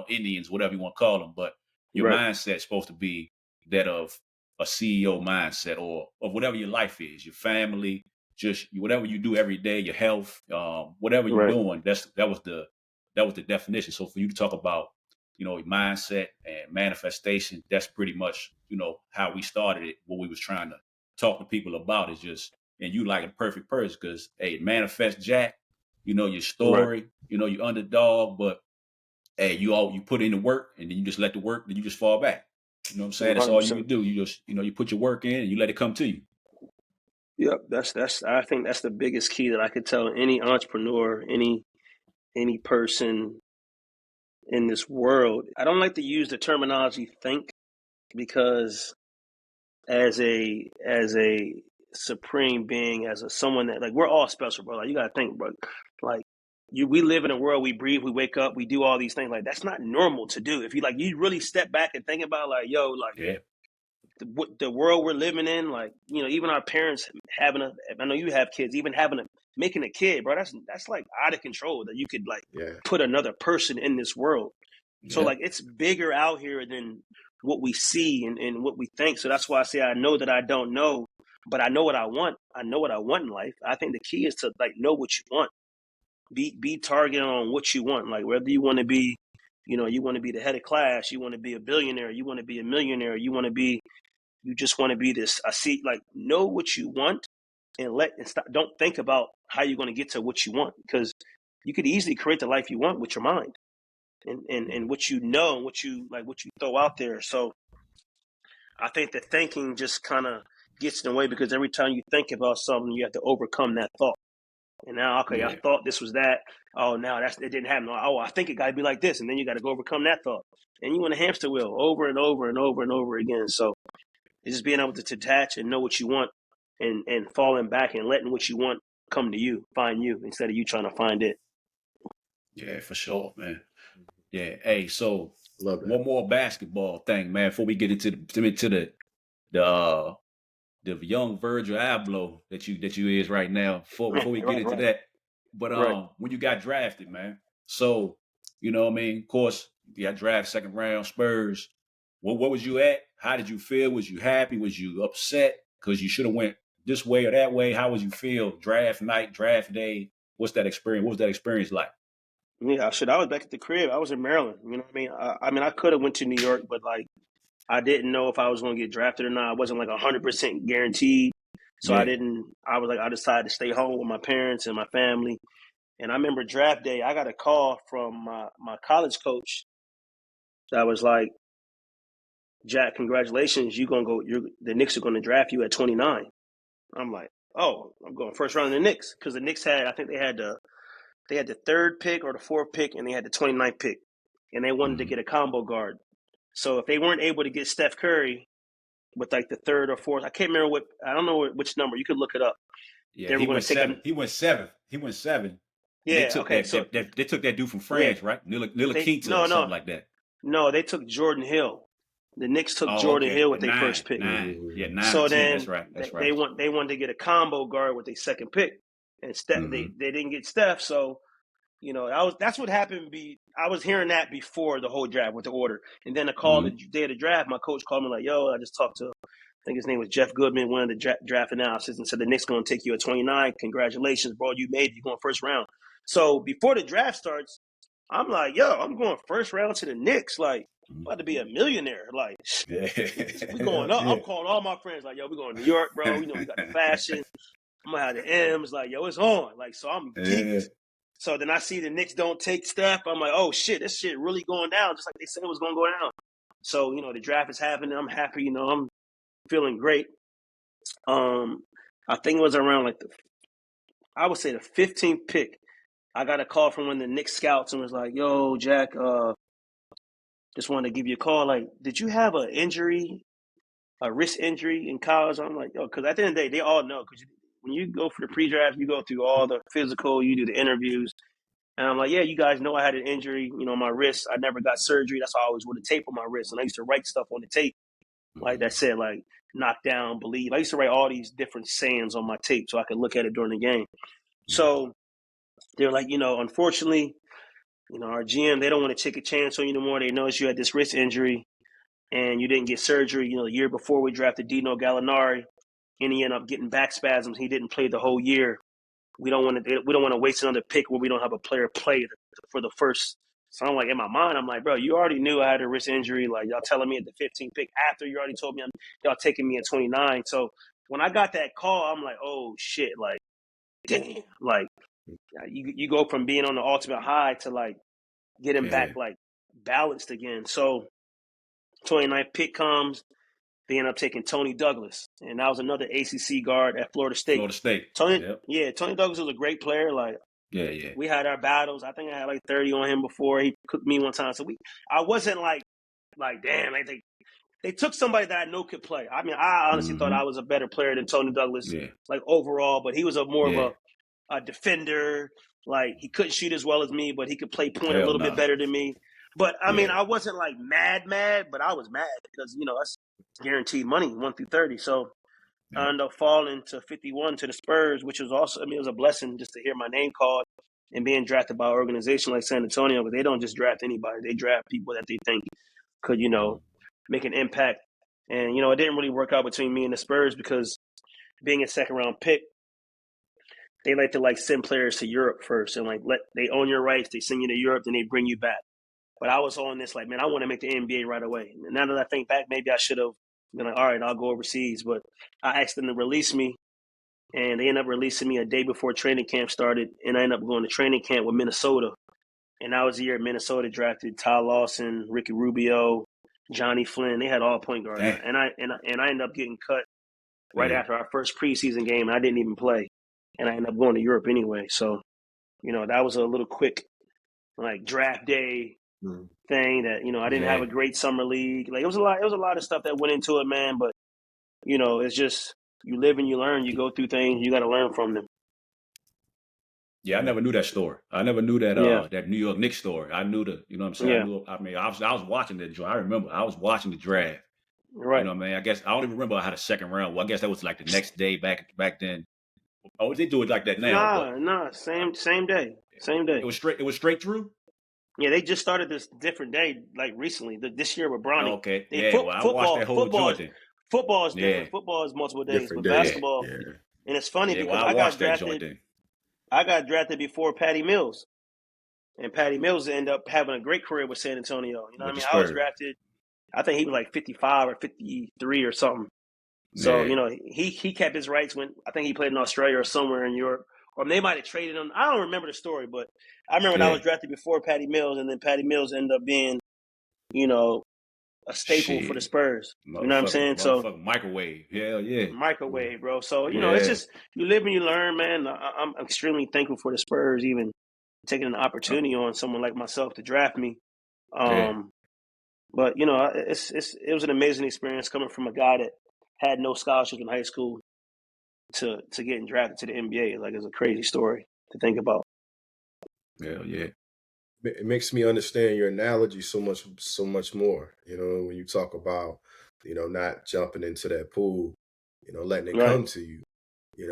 Indians, whatever you want to call them. But your mindset is supposed to be that of a CEO mindset, or of whatever your life is, your family, just whatever you do every day, your health, whatever you're doing. That was the definition. So for you to talk about your mindset and manifestation, that's pretty much how we started it. What we was trying to talk to people about is just, and you like a perfect person because manifest Jack, your story, your underdog, but you put in the work and then you just let the work, then you just fall back. You know what I'm saying? 100%. That's all you can do. You just you put your work in and you let it come to you. Yep, I think that's the biggest key that I could tell any entrepreneur, any person in this world. I don't like to use the terminology think, because as a supreme being, as someone that, like, we're all special, bro. Like, you gotta think, bro. Like, we live in a world, we breathe, we wake up, we do all these things. Like, that's not normal to do. If you really step back and think about, like, the world we're living in, like, even our parents I know you have kids, even making a kid, bro, that's like out of control, that you could put another person in this world. So like, it's bigger out here than what we see and what we think. So that's why I say I know that I don't know, but I know what I want. I know what I want in life. I think the key is to know what you want. Be targeted on what you want. Like, whether you want to be, you want to be the head of class, you want to be a billionaire, you want to be a millionaire, you just want to be this. Know what you want and stop. Don't think about how you're going to get to what you want, because you could easily create the life you want with your mind and what what you throw out there. So I think that thinking just kind of gets in the way, because every time you think about something, you have to overcome that thought. And now, I thought this was that. Oh, now it didn't happen. Oh, I think it got to be like this, and then you got to go overcome that thought. And you in a hamster wheel over and over and over and over again. So it's just being able to detach and know what you want, and falling back and letting what you want come to you, find you, instead of you trying to find it. Yeah, for sure, man. Yeah. Hey, so one more basketball thing, man, before we get into the young Virgil Abloh that you is right now. Before we get into that, but when you got drafted, man, so what I mean, of course, you got drafted second round, Spurs. what was you at? How did you feel? Was you happy? Was you upset because you should have went this way or that way? How would you feel? Draft night, draft day. What's that experience? What was that experience like? Yeah, I was back at the crib. I was in Maryland. You know what I mean? I mean, I could have went to New York, but like, I didn't know if I was going to get drafted or not. I wasn't like 100% guaranteed. So I decided to stay home with my parents and my family. And I remember draft day, I got a call from my college coach that was like, Jack, congratulations. The Knicks are going to draft you at 29. I'm like, oh, I'm going first round of the Knicks. Because the Knicks I think they had the third pick or the fourth pick, and they had the 29th pick. And they wanted to get a combo guard. So if they weren't able to get Steph Curry with like the third or fourth, I can't remember I don't know which number. You could look it up. Yeah, he went seven. He went seven. Yeah, they took they took that dude from France, right? Ntilikina or something like that. No, they took Jordan Hill. The Knicks took Jordan Hill with their first pick. 9. Yeah, 9. So 10, then that's right. They wanted to get a combo guard with their second pick, and Steph. They didn't get Steph, so that's what happened. I was hearing that before the whole draft with the order, and then the day of the draft, my coach called me like, "Yo, I just talked to, I think his name was Jeff Goodman, one of the draft analysis, and said the Knicks going to take you at 29. Congratulations, bro, you made it. You're going first round." So before the draft starts, I'm like, "Yo, I'm going first round to the Knicks. Like, I'm about to be a millionaire. Like, we going up." I'm calling all my friends like, "Yo, we going to New York, bro. We got the fashion. I'm gonna have the M's. Like, yo, it's on. Like, so I'm geeked." So then I see the Knicks don't take Steph. I'm like, oh shit, this shit really going down, just like they said it was gonna go down. So the draft is happening. I'm happy. I'm feeling great. I think it was around like I would say the 15th pick. I got a call from one of the Knicks scouts and was like, "Yo, Jack, just wanted to give you a call. Like, did you have an injury, a wrist injury in college?" I'm like, "Yo," because at the end of the day, they all know. Because when you go for the pre-draft, you go through all the physical, you do the interviews. And I'm like, "Yeah, you guys know I had an injury, my wrist. I never got surgery. That's why I always wore the tape on my wrist. And I used to write stuff on the tape, like that said, like, knock down, believe. I used to write all these different sayings on my tape so I could look at it during the game." So they're like, unfortunately, our GM, they don't want to take a chance on you anymore. They noticed you had this wrist injury and you didn't get surgery. The year before we drafted Dino Gallinari, and he ended up getting back spasms. He didn't play the whole year. We don't want to waste another pick where we don't have a player play for the first. So I'm like, in my mind, I'm like, bro, you already knew I had a wrist injury. Like, y'all telling me at the 15th pick after you already told me y'all taking me at 29. So when I got that call, I'm like, oh shit, like, damn, like you go from being on the ultimate high to like getting back like balanced again. So 29th pick comes. They end up taking Tony Douglas, and that was another ACC guard at Florida State. Tony Douglas was a great player. Like, we had our battles. I think I had like 30 on him before. He cooked me one time. So I wasn't like damn. Like they took somebody that I know could play. I mean, I honestly thought I was a better player than Tony Douglas, like overall. But he was more of a defender. Like, he couldn't shoot as well as me, but he could play point a little bit better than me. But I mean, I wasn't like mad, but I was mad because that's guaranteed money 1 through 30. So I ended up falling to 51 to the Spurs, which was also, it was a blessing just to hear my name called and being drafted by an organization like San Antonio. But they don't just draft anybody; they draft people that they think could, make an impact. And it didn't really work out between me and the Spurs because being a second round pick, they like to send players to Europe first and they own your rights. They send you to Europe, then they bring you back. But I was on this man, I want to make the NBA right away. And now that I think back, maybe I should have been like, all right, I'll go overseas. But I asked them to release me, and they ended up releasing me a day before training camp started. And I ended up going to training camp with Minnesota. And that was the year Minnesota drafted Ty Lawson, Ricky Rubio, Johnny Flynn. They had all point guards. And I ended up getting cut right after our first preseason game, and I didn't even play. And I ended up going to Europe anyway. So, that was a little quick draft day thing that, I didn't have a great summer league. Like, it was a lot of stuff that went into it, man. But, it's just, you live and you learn, you go through things, you got to learn from them. Yeah, I never knew that story. I never knew that that New York Knicks story. I knew you know what I'm saying? Yeah. I was watching that. I remember I was watching the draft. Right. You know what I mean? I guess I don't even remember I had a second round. Well, I guess that was like the next day back then. Oh, they do it like that now. Nah, same day. Same day. It was straight through? Yeah, they just started this different day, like recently. This year with Bronny. Okay. They Yeah. Well, I watched that whole football joint then. is Yeah. different. Football is multiple days, Different but day. Yeah. basketball, Yeah. and it's funny Yeah. Well, because I watched that joint then. I got drafted before Patty Mills, and Patty Mills ended up having a great career with San Antonio. You know what I With the mean? I was Spurs. drafted. I think he was like 55 or 53 or something. So, Yeah. he kept his rights when I think he played in Australia or somewhere in Europe. Or they might have traded him. I don't remember the story, but I remember when I Yeah. was drafted before Patty Mills, and then Patty Mills ended up being, a staple for the Shit. Spurs. You know what I'm saying? So Motherfucking microwave. Hell yeah. microwave, bro. So, it's Yeah. just you live and you learn, man. I'm extremely thankful for the Spurs even taking an opportunity on someone like myself to draft me. Yeah. But it was an amazing experience coming from a guy that had no scholarship in high school to getting drafted to the NBA. Like, it's a crazy story to think about. Hell yeah. It makes me understand your analogy so much more. When you talk about, not jumping into that pool, letting it Right, come to you,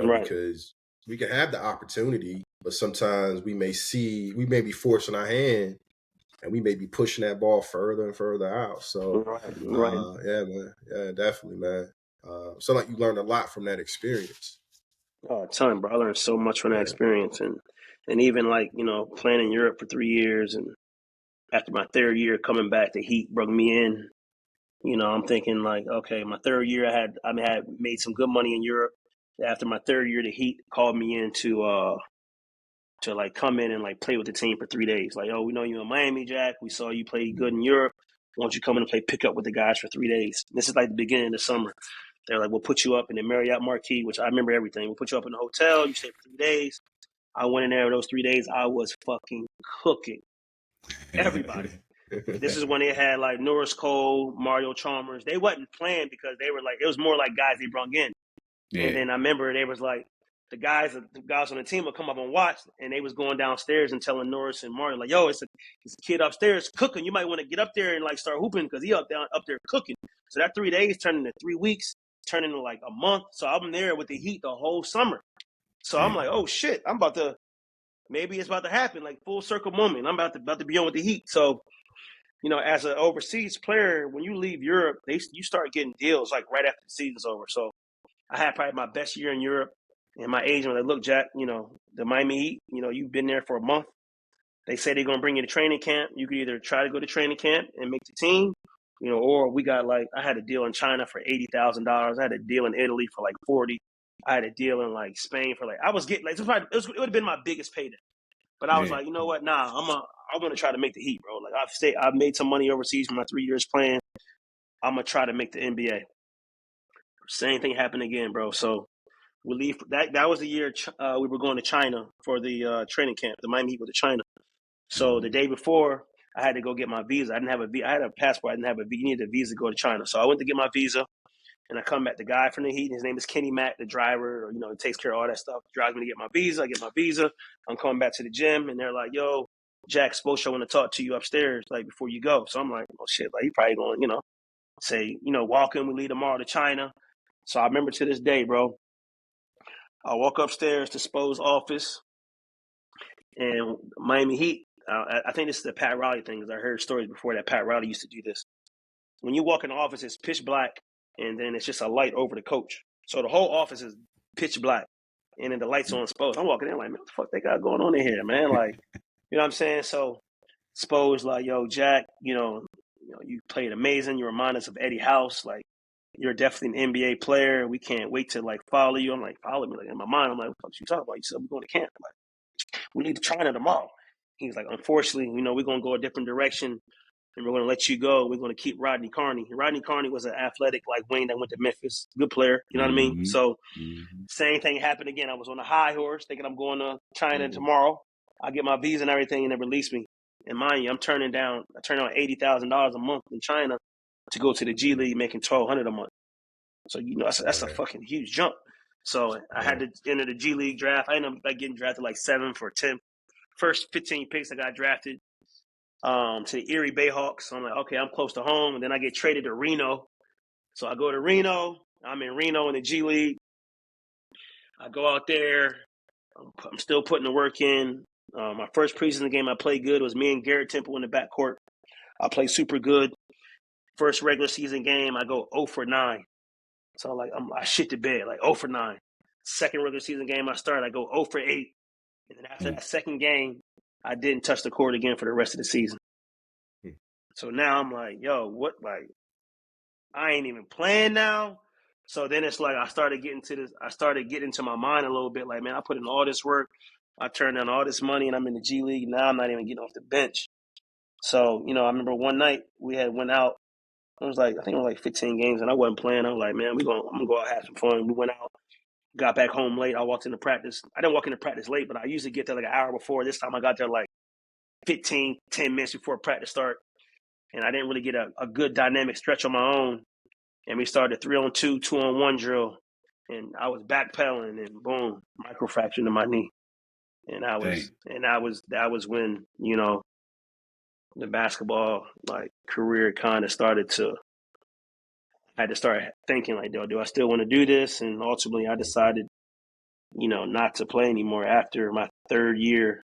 right, because we can have the opportunity, but sometimes we may be forcing our hand and we may be pushing that ball further and further out. So, right. yeah, man. Yeah, definitely, man. So like you learned a lot from that experience. Oh, a ton, bro. I learned so much from that Yeah. experience, and even like playing in Europe for 3 years, and after my third year coming back, the Heat brought me in. I'm thinking like, okay, my third year I had made some good money in Europe. After my third year, the Heat called me in to like come in and like play with the team for 3 days. Like, oh, we know you in Miami, Jack. We saw you play good in Europe. Why don't you come in and play pickup with the guys for 3 days? This is like the beginning of the summer. They're like, we'll put you up in the Marriott Marquis, which I remember everything. We'll put you up in the hotel. You stay for 3 days. I went in there those 3 days. I was fucking cooking everybody. This is when they had like Norris Cole, Mario Chalmers. They wasn't playing because they were like, it was more like guys they brought in. Yeah. And then I remember they was like, the guys on the team would come up and watch, and they was going downstairs and telling Norris and Mario, like, yo, it's a kid upstairs cooking. You might want to get up there and like start hooping because he up there cooking. So that 3 days turned into 3 weeks, turned into like a month. So I'm there with the Heat the whole summer. So I'm like, oh shit, maybe it's about to happen, like full circle moment. I'm about to be on with the Heat. So, as an overseas player, when you leave Europe, you start getting deals like right after the season's over. So I had probably my best year in Europe, and my agent was like, look, Jack, the Miami Heat, you've been there for a month. They say they're going to bring you to training camp. You could either try to go to training camp and make the team, or we got like, I had a deal in China for $80,000. I had a deal in Italy for like 40. I had a deal in like Spain for like, I was getting like, it would have been my biggest payday. But I was like, you know what? Nah, I'm going to try to make the Heat, bro. Like I've made some money overseas for my 3 years playing. I'm going to try to make the NBA. Same thing happened again, bro. So we leave. That was the year we were going to China for the training camp. The Miami Heat went to China. So the day before, I had to go get my visa. I didn't have a visa. I had a passport. I didn't have a visa. You needed a visa to go to China. So I went to get my visa, and I come back. The guy from the Heat, his name is Kenny Mack, the driver. Or, he takes care of all that stuff. Drives me to get my visa. I get my visa. I'm coming back to the gym, and they're like, "Yo, Jack Spoelstra, I want to talk to you upstairs, like before you go." So I'm like, "Oh shit!" Like he probably going, say, walking. We leave tomorrow to China. So I remember to this day, bro. I walk upstairs to Spo's office, and Miami Heat. I think this is the Pat Riley thing, because I heard stories before that Pat Riley used to do this. When you walk in the office, it's pitch black, and then it's just a light over the coach. So the whole office is pitch black, and then the lights on Spo. I'm walking in like, man, what the fuck they got going on in here, man? Like, you know what I'm saying? So Spo's like, yo, Jack, you played amazing. You remind us of Eddie House. Like, you're definitely an NBA player. We can't wait to like follow you. I'm like, follow me. Like in my mind, I'm like, what the fuck you talking about? You said we're going to camp. Like, we need to China tomorrow. He's like, unfortunately, we're going to go a different direction, and we're going to let you go. We're going to keep Rodney Carney. Rodney Carney was an athletic like wing that went to Memphis. Good player. You know what I mean? So same thing happened again. I was on a high horse thinking I'm going to China tomorrow. I get my visa and everything, and they release me. And mind you, I turn down $80,000 a month in China to go to the G League, making $1,200 a month. So that's a fucking huge jump. So I had to enter the G League draft. I ended up getting drafted like 7 for 10. First 15 picks I got drafted to the Erie Bayhawks. So I'm like, okay, I'm close to home. And then I get traded to Reno. So I go to Reno. I'm in Reno in the G League. I go out there. I'm still putting the work in. My first preseason game I played good. It was me and Garrett Temple in the backcourt. I played super good. First regular season game, I go 0 for 9. So I shit the bed, like 0 for 9. Second regular season game I started, I go 0 for 8. And then after that second game, I didn't touch the court again for the rest of the season. So now I'm like, yo, what? Like, I ain't even playing now. So then it's like I started getting into my mind a little bit. Like, man, I put in all this work. I turned down all this money, and I'm in the G League. Now I'm not even getting off the bench. So, I remember one night we had went out. I think it was like 15 games, and I wasn't playing. I was like, man, I'm gonna go out and have some fun. We went out, got back home late. I walked into practice. I didn't walk into practice late, but I usually get there like an hour before. This time I got there like 10 minutes before practice start, and I didn't really get a good dynamic stretch on my own. And we started 3-on-2, 2-on-1 drill, and I was backpedaling, and boom, microfracture in my knee. And that was when the basketball career kind of started to. I had to start thinking like, do I still want to do this? And ultimately, I decided, not to play anymore after my third year.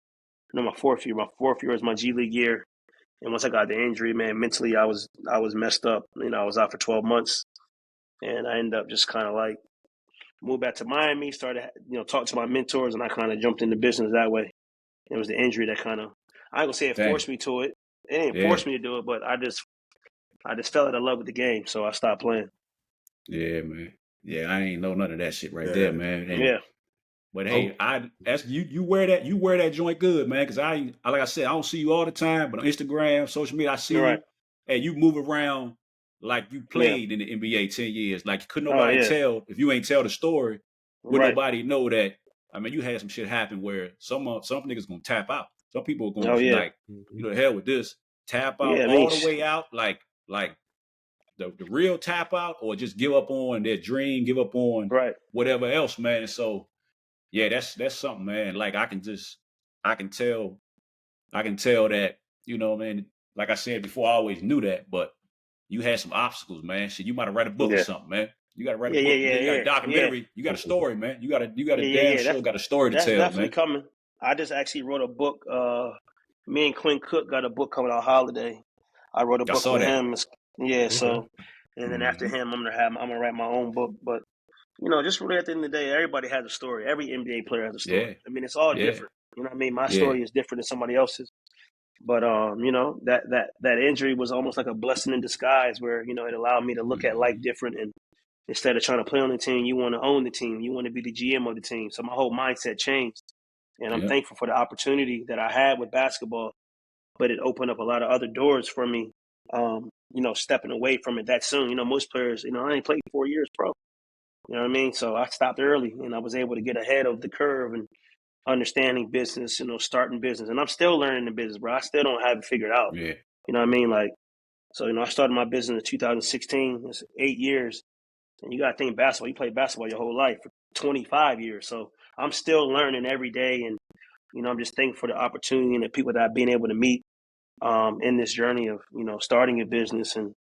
No, my fourth year. My fourth year was my G League year, and once I got the injury, man, mentally I was messed up. I was out for 12 months, and I ended up just kind of moved back to Miami. Started, talk to my mentors, and I kind of jumped into business that way. It was the injury that kind of, I ain't gonna say it forced me to it. It didn't force me to do it, but I just fell in love with the game, so I stopped playing. Yeah, man. Yeah, I ain't know none of that shit right there, man. And, but hey, I ask you wear that joint good, man. Because I like I said, I don't see you all the time, but on Instagram, social media, I see you. Hey, you move around like you played in the NBA 10 years. Like couldn't nobody tell if you ain't tell the story. Would nobody know that? I mean, you had some shit happen where some niggas gonna tap out. Some people are gonna the hell with this, tap out all the way out, like the real tap out, or just give up on their dream, give up on whatever else, man. So yeah, that's something, man. Like I can tell that, man, like I said before, I always knew that, but you had some obstacles, man. Shit, you might have write a book or something, man. You got to write a book. You got a documentary. You got a story, man. You got a damn show, got a story to tell, man. That's definitely coming. I just actually wrote a book. Me and Clint Cook got a book coming out holiday. I wrote a book with him. Yeah, so, and then after him, I'm gonna write my own book. But just really at the end of the day, everybody has a story. Every NBA player has a story. Yeah. I mean, it's all different. You know what I mean? My story is different than somebody else's. But that injury was almost like a blessing in disguise, where it allowed me to look at life different. And instead of trying to play on the team, you want to own the team. You want to be the GM of the team. So my whole mindset changed, and I'm thankful for the opportunity that I had with basketball. But it opened up a lot of other doors for me. Stepping away from it that soon. Most players, I ain't played 4 years, bro. You know what I mean? So I stopped early, and I was able to get ahead of the curve and understanding business, starting business. And I'm still learning the business, bro. I still don't have it figured out. Yeah. You know what I mean? So, I started my business in 2016. It's 8 years. And you got to think basketball. You play basketball your whole life for 25 years. So I'm still learning every day. And, I'm just thankful for the opportunity and the people that I've been able to meet in this journey of, starting a business and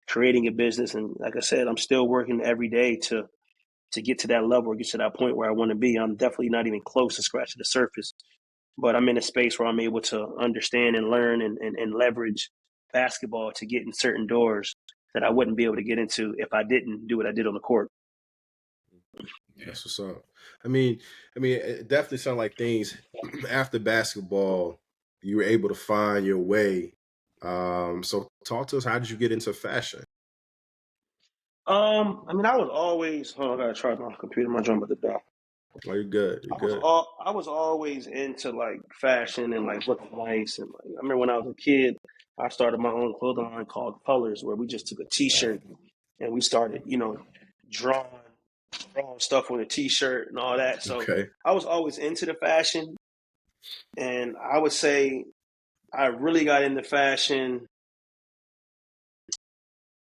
creating a business. And like I said, I'm still working every day to get to that level or get to that point where I want to be. I'm definitely not even close to scratching the surface, but I'm in a space where I'm able to understand and learn and leverage basketball to get in certain doors that I wouldn't be able to get into if I didn't do what I did on the court. That's what's up. I mean, it definitely sounds like things after basketball, you were able to find your way. So talk to us, how did you get into fashion? I was always, I gotta charge my computer, my drum at the back. Oh, you're good. I was always into fashion and looking nice. And I remember when I was a kid, I started my own clothing line called Colors, where we just took a T-shirt and we started, drawing stuff on a T-shirt and all that. So I was always into the fashion, and I would say I really got into fashion.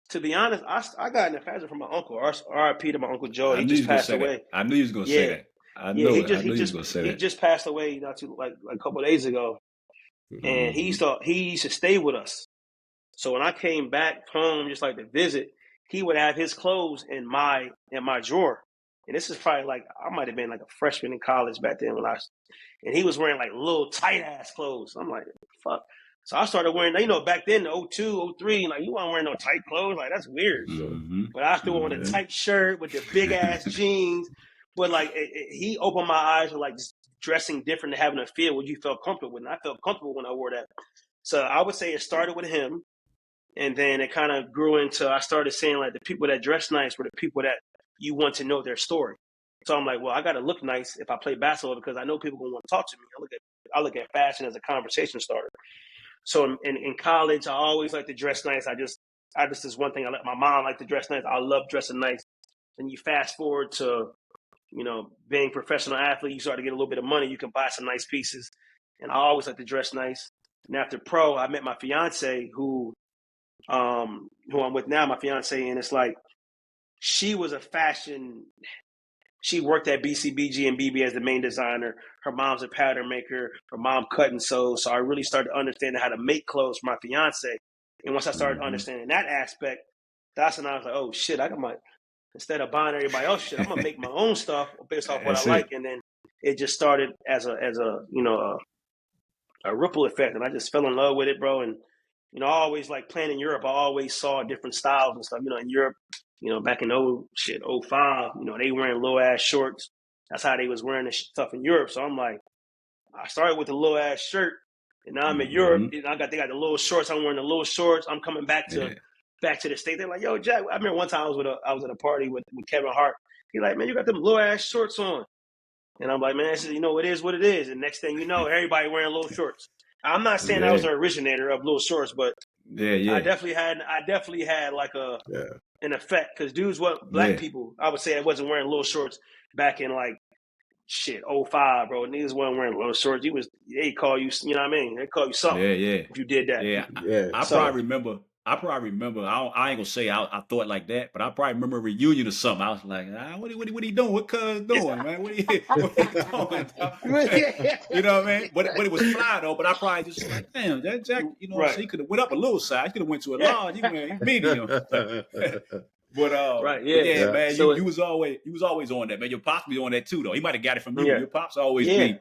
To be honest, I got into fashion from my uncle. R.I.P. to my Uncle Joe. He just passed away. I knew he was going to say that. He just passed away not too a couple of days ago, and he used to stay with us. So when I came back home, just to visit, he would have his clothes in my drawer. And this is probably like, I might have been like a freshman in college back then and he was wearing like little tight ass clothes. I'm like, fuck. So I started wearing, back then, 02, 03, like you weren't wearing no tight clothes. Like that's weird. Mm-hmm. But I threw on a tight shirt with the big ass jeans. But like he opened my eyes to like just dressing different and having a feel what you felt comfortable with. And I felt comfortable when I wore that. So I would say it started with him. And then it kind of grew into, I started saying like the people that dress nice were the people that you want to know their story. So I'm like, well, I got to look nice if I play basketball because I know people going to want to talk to me. I look at fashion as a conversation starter. So in college, I always like to dress nice. I just is one thing. I let my mom like to dress nice. I love dressing nice. Then you fast forward to, being a professional athlete, you start to get a little bit of money. You can buy some nice pieces. And I always like to dress nice. And after pro, I met my fiance who I'm with now, my fiance, and it's like she was she worked at BCBG and BB as the main designer. Her mom's a pattern maker. Her mom cut and sew. So I really started understanding how to make clothes for my fiance. And once I started understanding that aspect, that's when I was like, oh shit, instead of buying everybody else shit, I'm gonna make my own stuff based off what I like. And then it just started as a ripple effect, and I just fell in love with it, bro. And I always like playing in Europe. I always saw different styles and stuff. In Europe, back in 05, they wearing little ass shorts. That's how they was wearing the stuff in Europe. So I'm like, I started with a little ass shirt, and now I'm in Europe. And they got the little shorts. I'm wearing the little shorts. I'm coming back to the States. They're like, yo, Jack. I remember one time I was at a party with Kevin Hart. He's like, man, you got them little ass shorts on. And I'm like, man, it is what it is. And next thing you know, everybody wearing little shorts. I'm not saying I was the originator of little shorts, but I definitely had like an effect because dudes, black people, I would say I wasn't wearing little shorts back in like 05, bro. Niggas wasn't wearing little shorts. They call you, you know what I mean? They call you something if you did that. I probably remember. I ain't gonna say I thought like that, but I probably remember a reunion or something. I was like, what he doing? What cuz doing, man? What he doing? You know what I mean? But it was fly though. But I probably just like, damn, that Jack, so he could have went up a little size. He could have went to a large. He went medium. But man, so you was always on that, man. Your pops be on that too, though. He might have got it from you. Your pops always be.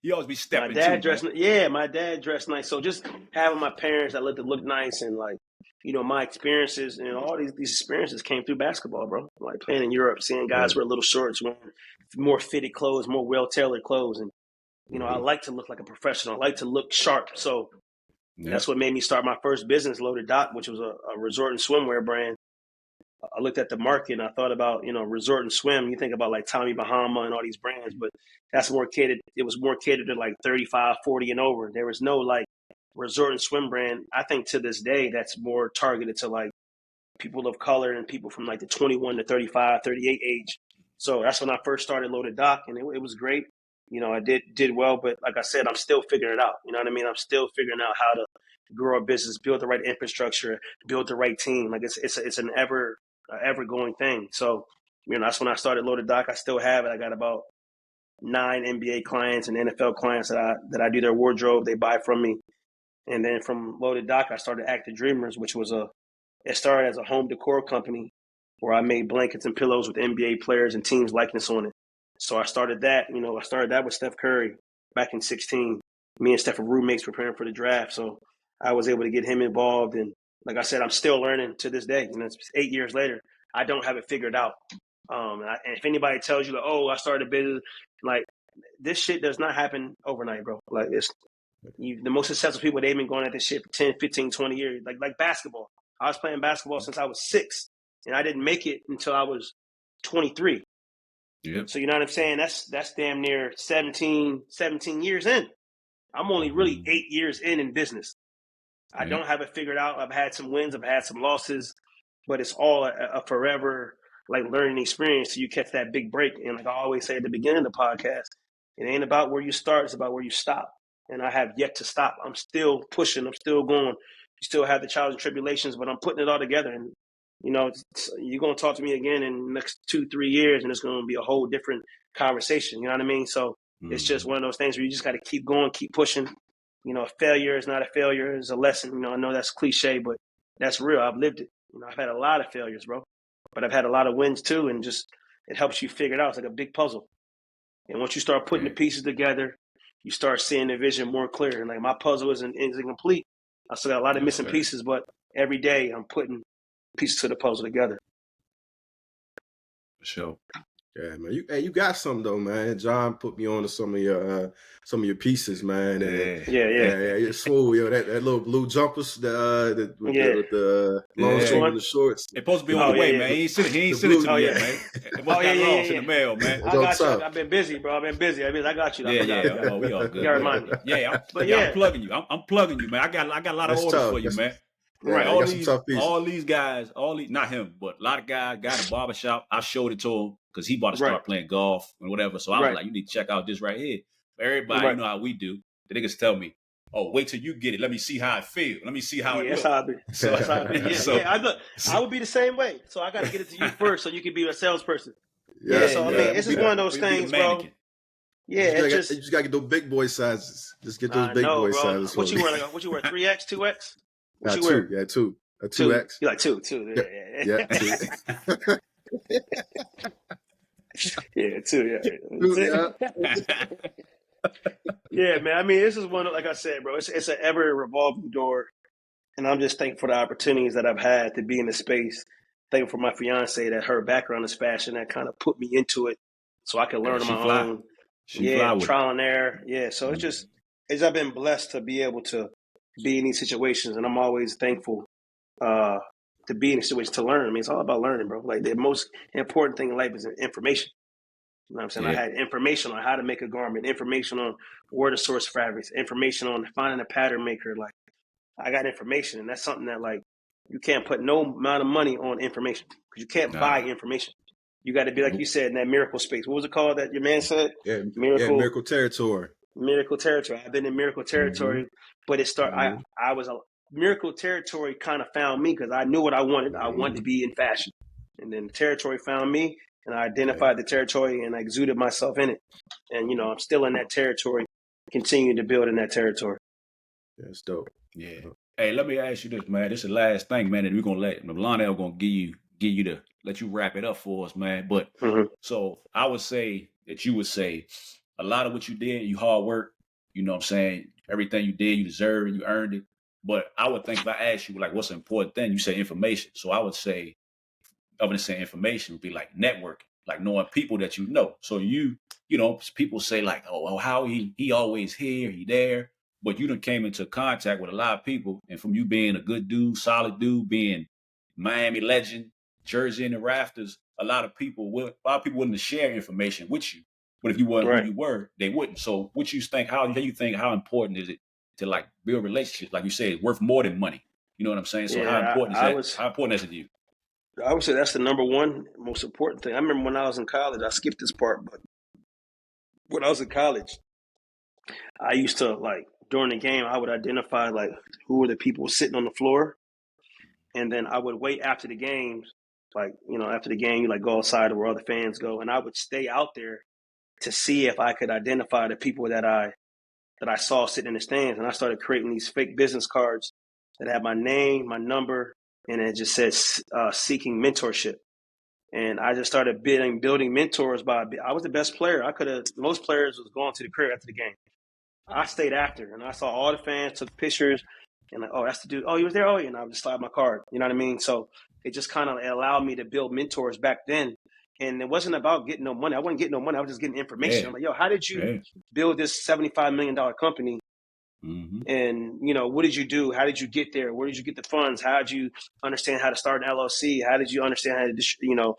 He always be stepping. My dad dressed nice. So just having my parents that let them look nice and like, my experiences and all these experiences came through basketball, bro. Like playing in Europe, seeing guys wear little shorts, wearing more fitted clothes, more well-tailored clothes. And, I like to look like a professional. I like to look sharp. So that's what made me start my first business, Loaded Dock, which was a resort and swimwear brand. I looked at the market and I thought about, resort and swim. You think about like Tommy Bahama and all these brands, but that's more catered. It was more catered to like 35, 40 and over. There was no like resort and swim brand. I think to this day, that's more targeted to like people of color and people from like the 21 to 35, 38 age. So that's when I first started Loaded Dock, and it was great. I did well, but like I said, I'm still figuring it out. You know what I mean? I'm still figuring out how to grow a business, build the right infrastructure, build the right team. Like it's an ever going thing. So, that's when I started Loaded Dock. I still have it. I got about 9 NBA clients and NFL clients that I do their wardrobe. They buy from me. And then from Loaded Dock, I started Active Dreamers, which it started as a home decor company where I made blankets and pillows with NBA players and teams likeness on it. So I started that, I started that with Steph Curry back in 2016. Me and Steph were roommates preparing for the draft. So I was able to get him involved. And like I said, I'm still learning to this day. It's 8 years later. I don't have it figured out. And if anybody tells you, like, oh, I started a business, like this shit does not happen overnight, bro. Like the most successful people, they've been going at this shit for 10, 15, 20 years. Like basketball. I was playing basketball since I was 6, and I didn't make it until I was 23. Yep. So you know what I'm saying? That's damn near 17 years in. I'm only really 8 years in business. I don't have it figured out. I've had some wins, I've had some losses, but it's all a forever like learning experience till you catch that big break. And like I always say at the beginning of the podcast, it ain't about where you start, it's about where you stop. And I have yet to stop. I'm still pushing, I'm still going. You still have the trials and tribulations, but I'm putting it all together. And you're going to talk to me again in the next 2-3 years, and it's going to be a whole different conversation. You know what I mean? So it's just one of those things where you just got to keep going, keep pushing. A failure is not a failure. It's a lesson. I know that's cliche, but that's real. I've lived it. I've had a lot of failures, bro, but I've had a lot of wins too. And it helps you figure it out. It's like a big puzzle. And once you start putting the pieces together, you start seeing the vision more clear. And like my puzzle isn't complete. I still got a lot of missing pieces, but every day I'm putting pieces of the puzzle together. For sure. Yeah, man. You got some though, man. John put me on to some of your pieces, man. And yeah. You're smooth, yo. That little blue jumpers, the long sleeve and the shorts. It's supposed to be on the way, man. He ain't sent it to me yet, man. It must got lost in the mail, man. I got you. I've been busy, bro. I got you. Yeah. Oh, we all good. You remind me. Yeah, I'm plugging you. I'm plugging you, man. I got a lot of orders for you, man. Right, all these guys, not him, but a lot of guys got a barbershop. I showed it to him because he about to start playing golf and whatever. So I was like, you need to check out this right here. Everybody, you know how we do. The niggas tell me, oh, wait till you get it. Let me see how it feels. Let me see how it looks. That's how I be. I would be the same way. So I got to get it to you first so you can be a salesperson. This is one of those things, bro. Yeah, you just got to get those big boy sizes. Just get those big boy sizes. What you wear? What you wear? 3X, 2X? Two. Yeah, two. A 2X. You like two. Yeah. Yeah, two. Yeah, man. I mean, this is one, like I said, bro, it's an ever revolving door. And I'm just thankful for the opportunities that I've had to be in the space. Thankful for my fiance that her background is fashion that kind of put me into it so I can learn on my own. Trial and error. Yeah. So it's just, I've been blessed to be able to be in these situations, and I'm always thankful to be in a situation to learn. I mean, it's all about learning, bro. Like the most important thing in life is information. You know what I'm saying? I had information on how to make a garment, information on where to source fabrics, information on finding a pattern maker. Like I got information, and that's something that like you can't put no amount of money on information because you can't buy information. You got to be like you said in that miracle space. What was it called that your man said? Miracle territory. Miracle territory. I've been in miracle territory, but it started. I was a miracle territory kind of found me because I knew what I wanted. I wanted to be in fashion, and then the territory found me, and I identified the territory and I exuded myself in it. And I'm still in that territory, continuing to build in that territory. That's dope. Yeah. Hey, let me ask you this, man. This is the last thing, man, that we're gonna let Lionel gonna give you to let you wrap it up for us, man. But so I would say that you would say a lot of what you did, you hard work, you know what I'm saying? Everything you did, you deserve it, you earned it. But I would think if I asked you, like, what's the important thing? You say information. So I would say, other than saying information, would be like networking, like knowing people that you know. So you know, people say like, oh, how he always here, he there. But you done came into contact with a lot of people. And from you being a good dude, solid dude, being Miami legend, Jersey in the rafters, a lot of people wouldn't share information with you. But if you weren't who you were, they wouldn't. So what you think, how important is it to like build relationships? Like you said, it's worth more than money. You know what I'm saying? So how important is that? How important is it to you? I would say that's the number one most important thing. I remember when I was in college, I skipped this part, but when I was in college, I used to like during the game, I would identify like who were the people sitting on the floor. And then I would wait after the games, like, after the game, you like go outside to where all the fans go. And I would stay out there to see if I could identify the people that I saw sitting in the stands. And I started creating these fake business cards that had my name, my number, and it just says seeking mentorship. And I just started building mentors I was the best player. Most players was going to the crib after the game. I stayed after and I saw all the fans, took pictures, and like, oh, that's the dude. Oh, he was there. Oh, and I would just slide my card. You know what I mean? So it just kind of allowed me to build mentors back then. And it wasn't about getting no money. I wasn't getting no money. I was just getting information. I'm like, yo, how did you build this $75 million company? And, what did you do? How did you get there? Where did you get the funds? How did you understand how to start an LLC? How did you understand how to,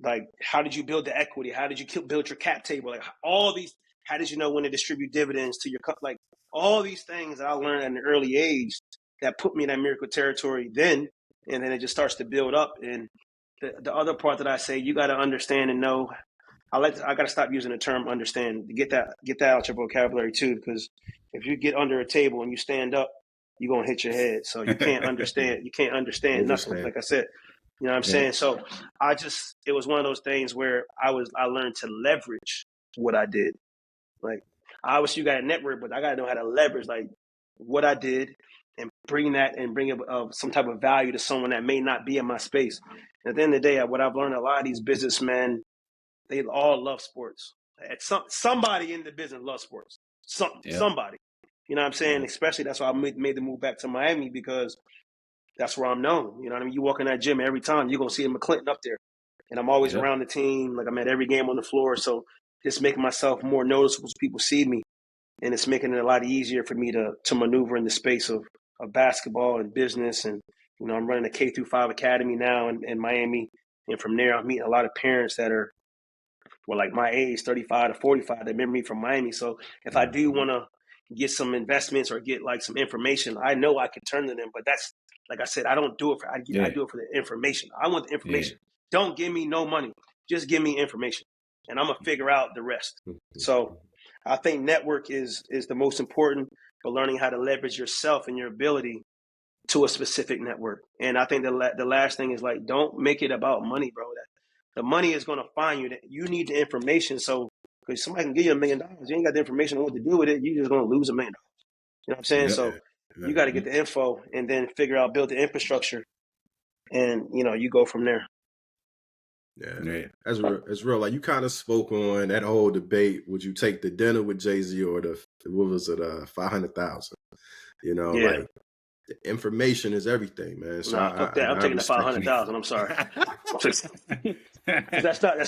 like, how did you build the equity? How did you build your cap table? Like all these, how did you know when to distribute dividends to your company? Like all these things that I learned at an early age that put me in that miracle territory then. And then it just starts to build up. And the other part that I say, you got to understand and know. I got to stop using the term understand. Get that out your vocabulary too, because if you get under a table and you stand up, you're gonna hit your head. So you can't understand. You can't understand nothing. Like I said, you know what I'm saying. So it was one of those things where I learned to leverage what I did. Like obviously you got a network, but I got to know how to leverage like what I did and bring some type of value to someone that may not be in my space. At the end of the day, what I've learned, a lot of these businessmen they all love sports. Somebody in the business loves sports. Somebody. You know what I'm saying? Especially that's why I made the move back to Miami, because that's where I'm known. You know what I mean? You walk in that gym every time, you're going to see a McClinton up there. And I'm always around the team. Like, I'm at every game on the floor. So just making myself more noticeable so people see me. And it's making it a lot easier for me to maneuver in the space of basketball and business. And, you know, I'm running a K-5 academy now in Miami. And from there, I'm meeting a lot of parents that are, well, like my age, 35 to 45, that remember me from Miami. So if I do want to get some investments or get like some information, I know I can turn to them. But that's, like I said, I don't do it for, I do it for the information. I want the information. Don't give me no money. Just give me information. And I'm going to figure out the rest. So I think network is the most important for learning how to leverage yourself and your ability to a specific network. And I think the last thing is, like, don't make it about money, bro. The money is going to find you. You need the information. So, because somebody can give you $1 million, you ain't got the information on what to do with it, you're just going to lose $1 million. You know what I'm saying? So you got to get the info and then figure out, build the infrastructure, and, you know, you go from there. Yeah. That's real. Like, you kind of spoke on that whole debate. Would you take the dinner with Jay-Z or what was it, 500,000? You know, like, the information is everything, man. So fuck that. I'm taking the 500,000. I'm sorry. That's not.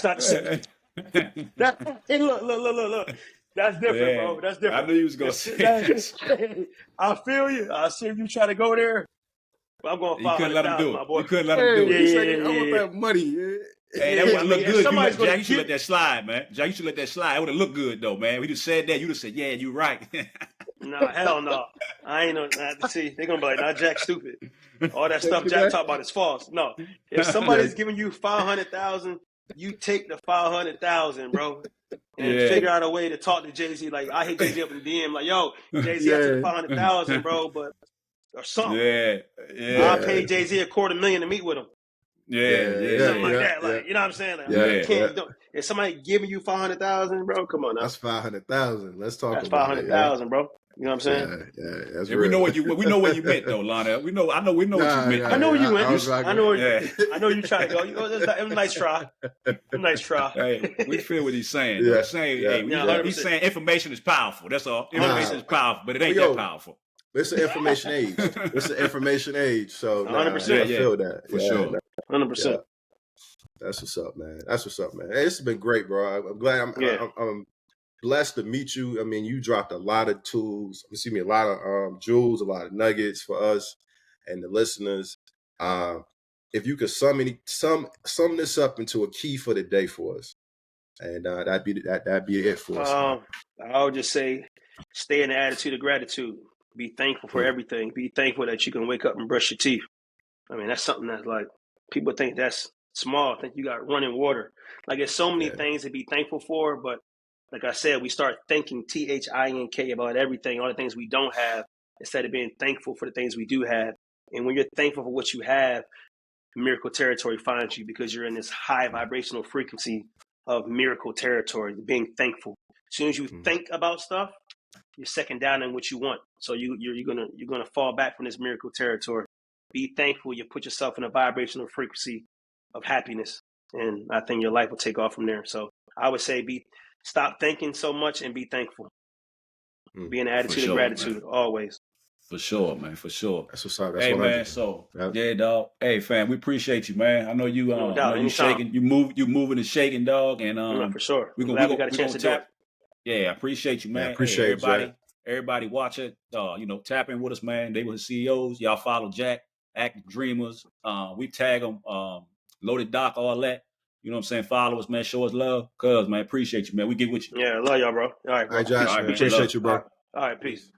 Hey, look. That's different, bro. That's different. I knew you was gonna say that. I feel you. I see you try to go there. But I'm going 500,000, my boy. You couldn't let him do it. I want that money. Hey, that wouldn't look good. Jack, you should let that slide, man. Jack, you should let that slide. It would have looked good, though, man. We just said that. You just said, yeah, you're right. Nah, hell no. I ain't know. See, they're going to be like, nah, Jack's stupid. All that stuff Jack talk about is false. No. If somebody's giving you 500,000, you take the 500,000, bro. And figure out a way to talk to Jay-Z. Like, I hit Jay-Z up in the DM, like, yo, Jay-Z, I took 500,000, bro, but or something. I'll pay Jay-Z $250,000 to meet with him. Something like that. Like, you know what I'm saying? Like, if somebody giving you 500,000, bro, come on now. That's 500,000. Let's talk about it. That's 500,000, bro. You know what I'm saying? That's we know what you meant though, Lana. We know what you meant. I know where you went. I know you trying to go. It was a nice try. Hey, we feel what he's saying. He's saying, he's saying information is powerful. That's all. Information is powerful, but it ain't that powerful. It's an information age. So 100%. I feel that for sure. 100%. That's what's up, man. Hey, this has been great, bro. I'm glad. I'm blessed to meet you. I mean, you dropped a lot of tools. A lot of jewels, a lot of nuggets for us and the listeners. If you could sum this up into a key for the day for us, and that'd be it for us. I would just say, stay in the attitude of gratitude. Be thankful for everything. Be thankful that you can wake up and brush your teeth. I mean, that's something that's like, people think that's small. Think you got running water. Like, there's so many things to be thankful for, but like I said, we start thinking THINK about everything, all the things we don't have, instead of being thankful for the things we do have. And when you're thankful for what you have, miracle territory finds you, because you're in this high vibrational frequency of miracle territory, being thankful. As soon as you think about stuff, you're second down in what you want. So you're gonna fall back from this miracle territory. Be thankful. You put yourself in a vibrational frequency of happiness, and I think your life will take off from there. So I would say, stop thinking so much and be thankful. Be in an attitude of gratitude, man. Always. For sure, man. For sure. That's what's up. Hey, man. So dog. Hey, fam, we appreciate you, man. I know you. No doubt. You shaking. You moving and shaking, dog. And for sure. We got a chance to tap. Yeah, I appreciate you, man. I appreciate everybody. Everybody watch it. Tap in with us, man. They were CEOs. Y'all follow Jack, Active Dreamers. We tag them. Loaded Doc, all that. You know what I'm saying? Follow us, man. Show us love. Cuz, man, appreciate you, man. We get with you. Yeah, love y'all, bro. All right, bro. All right, Josh. Appreciate you, bro. All right, peace.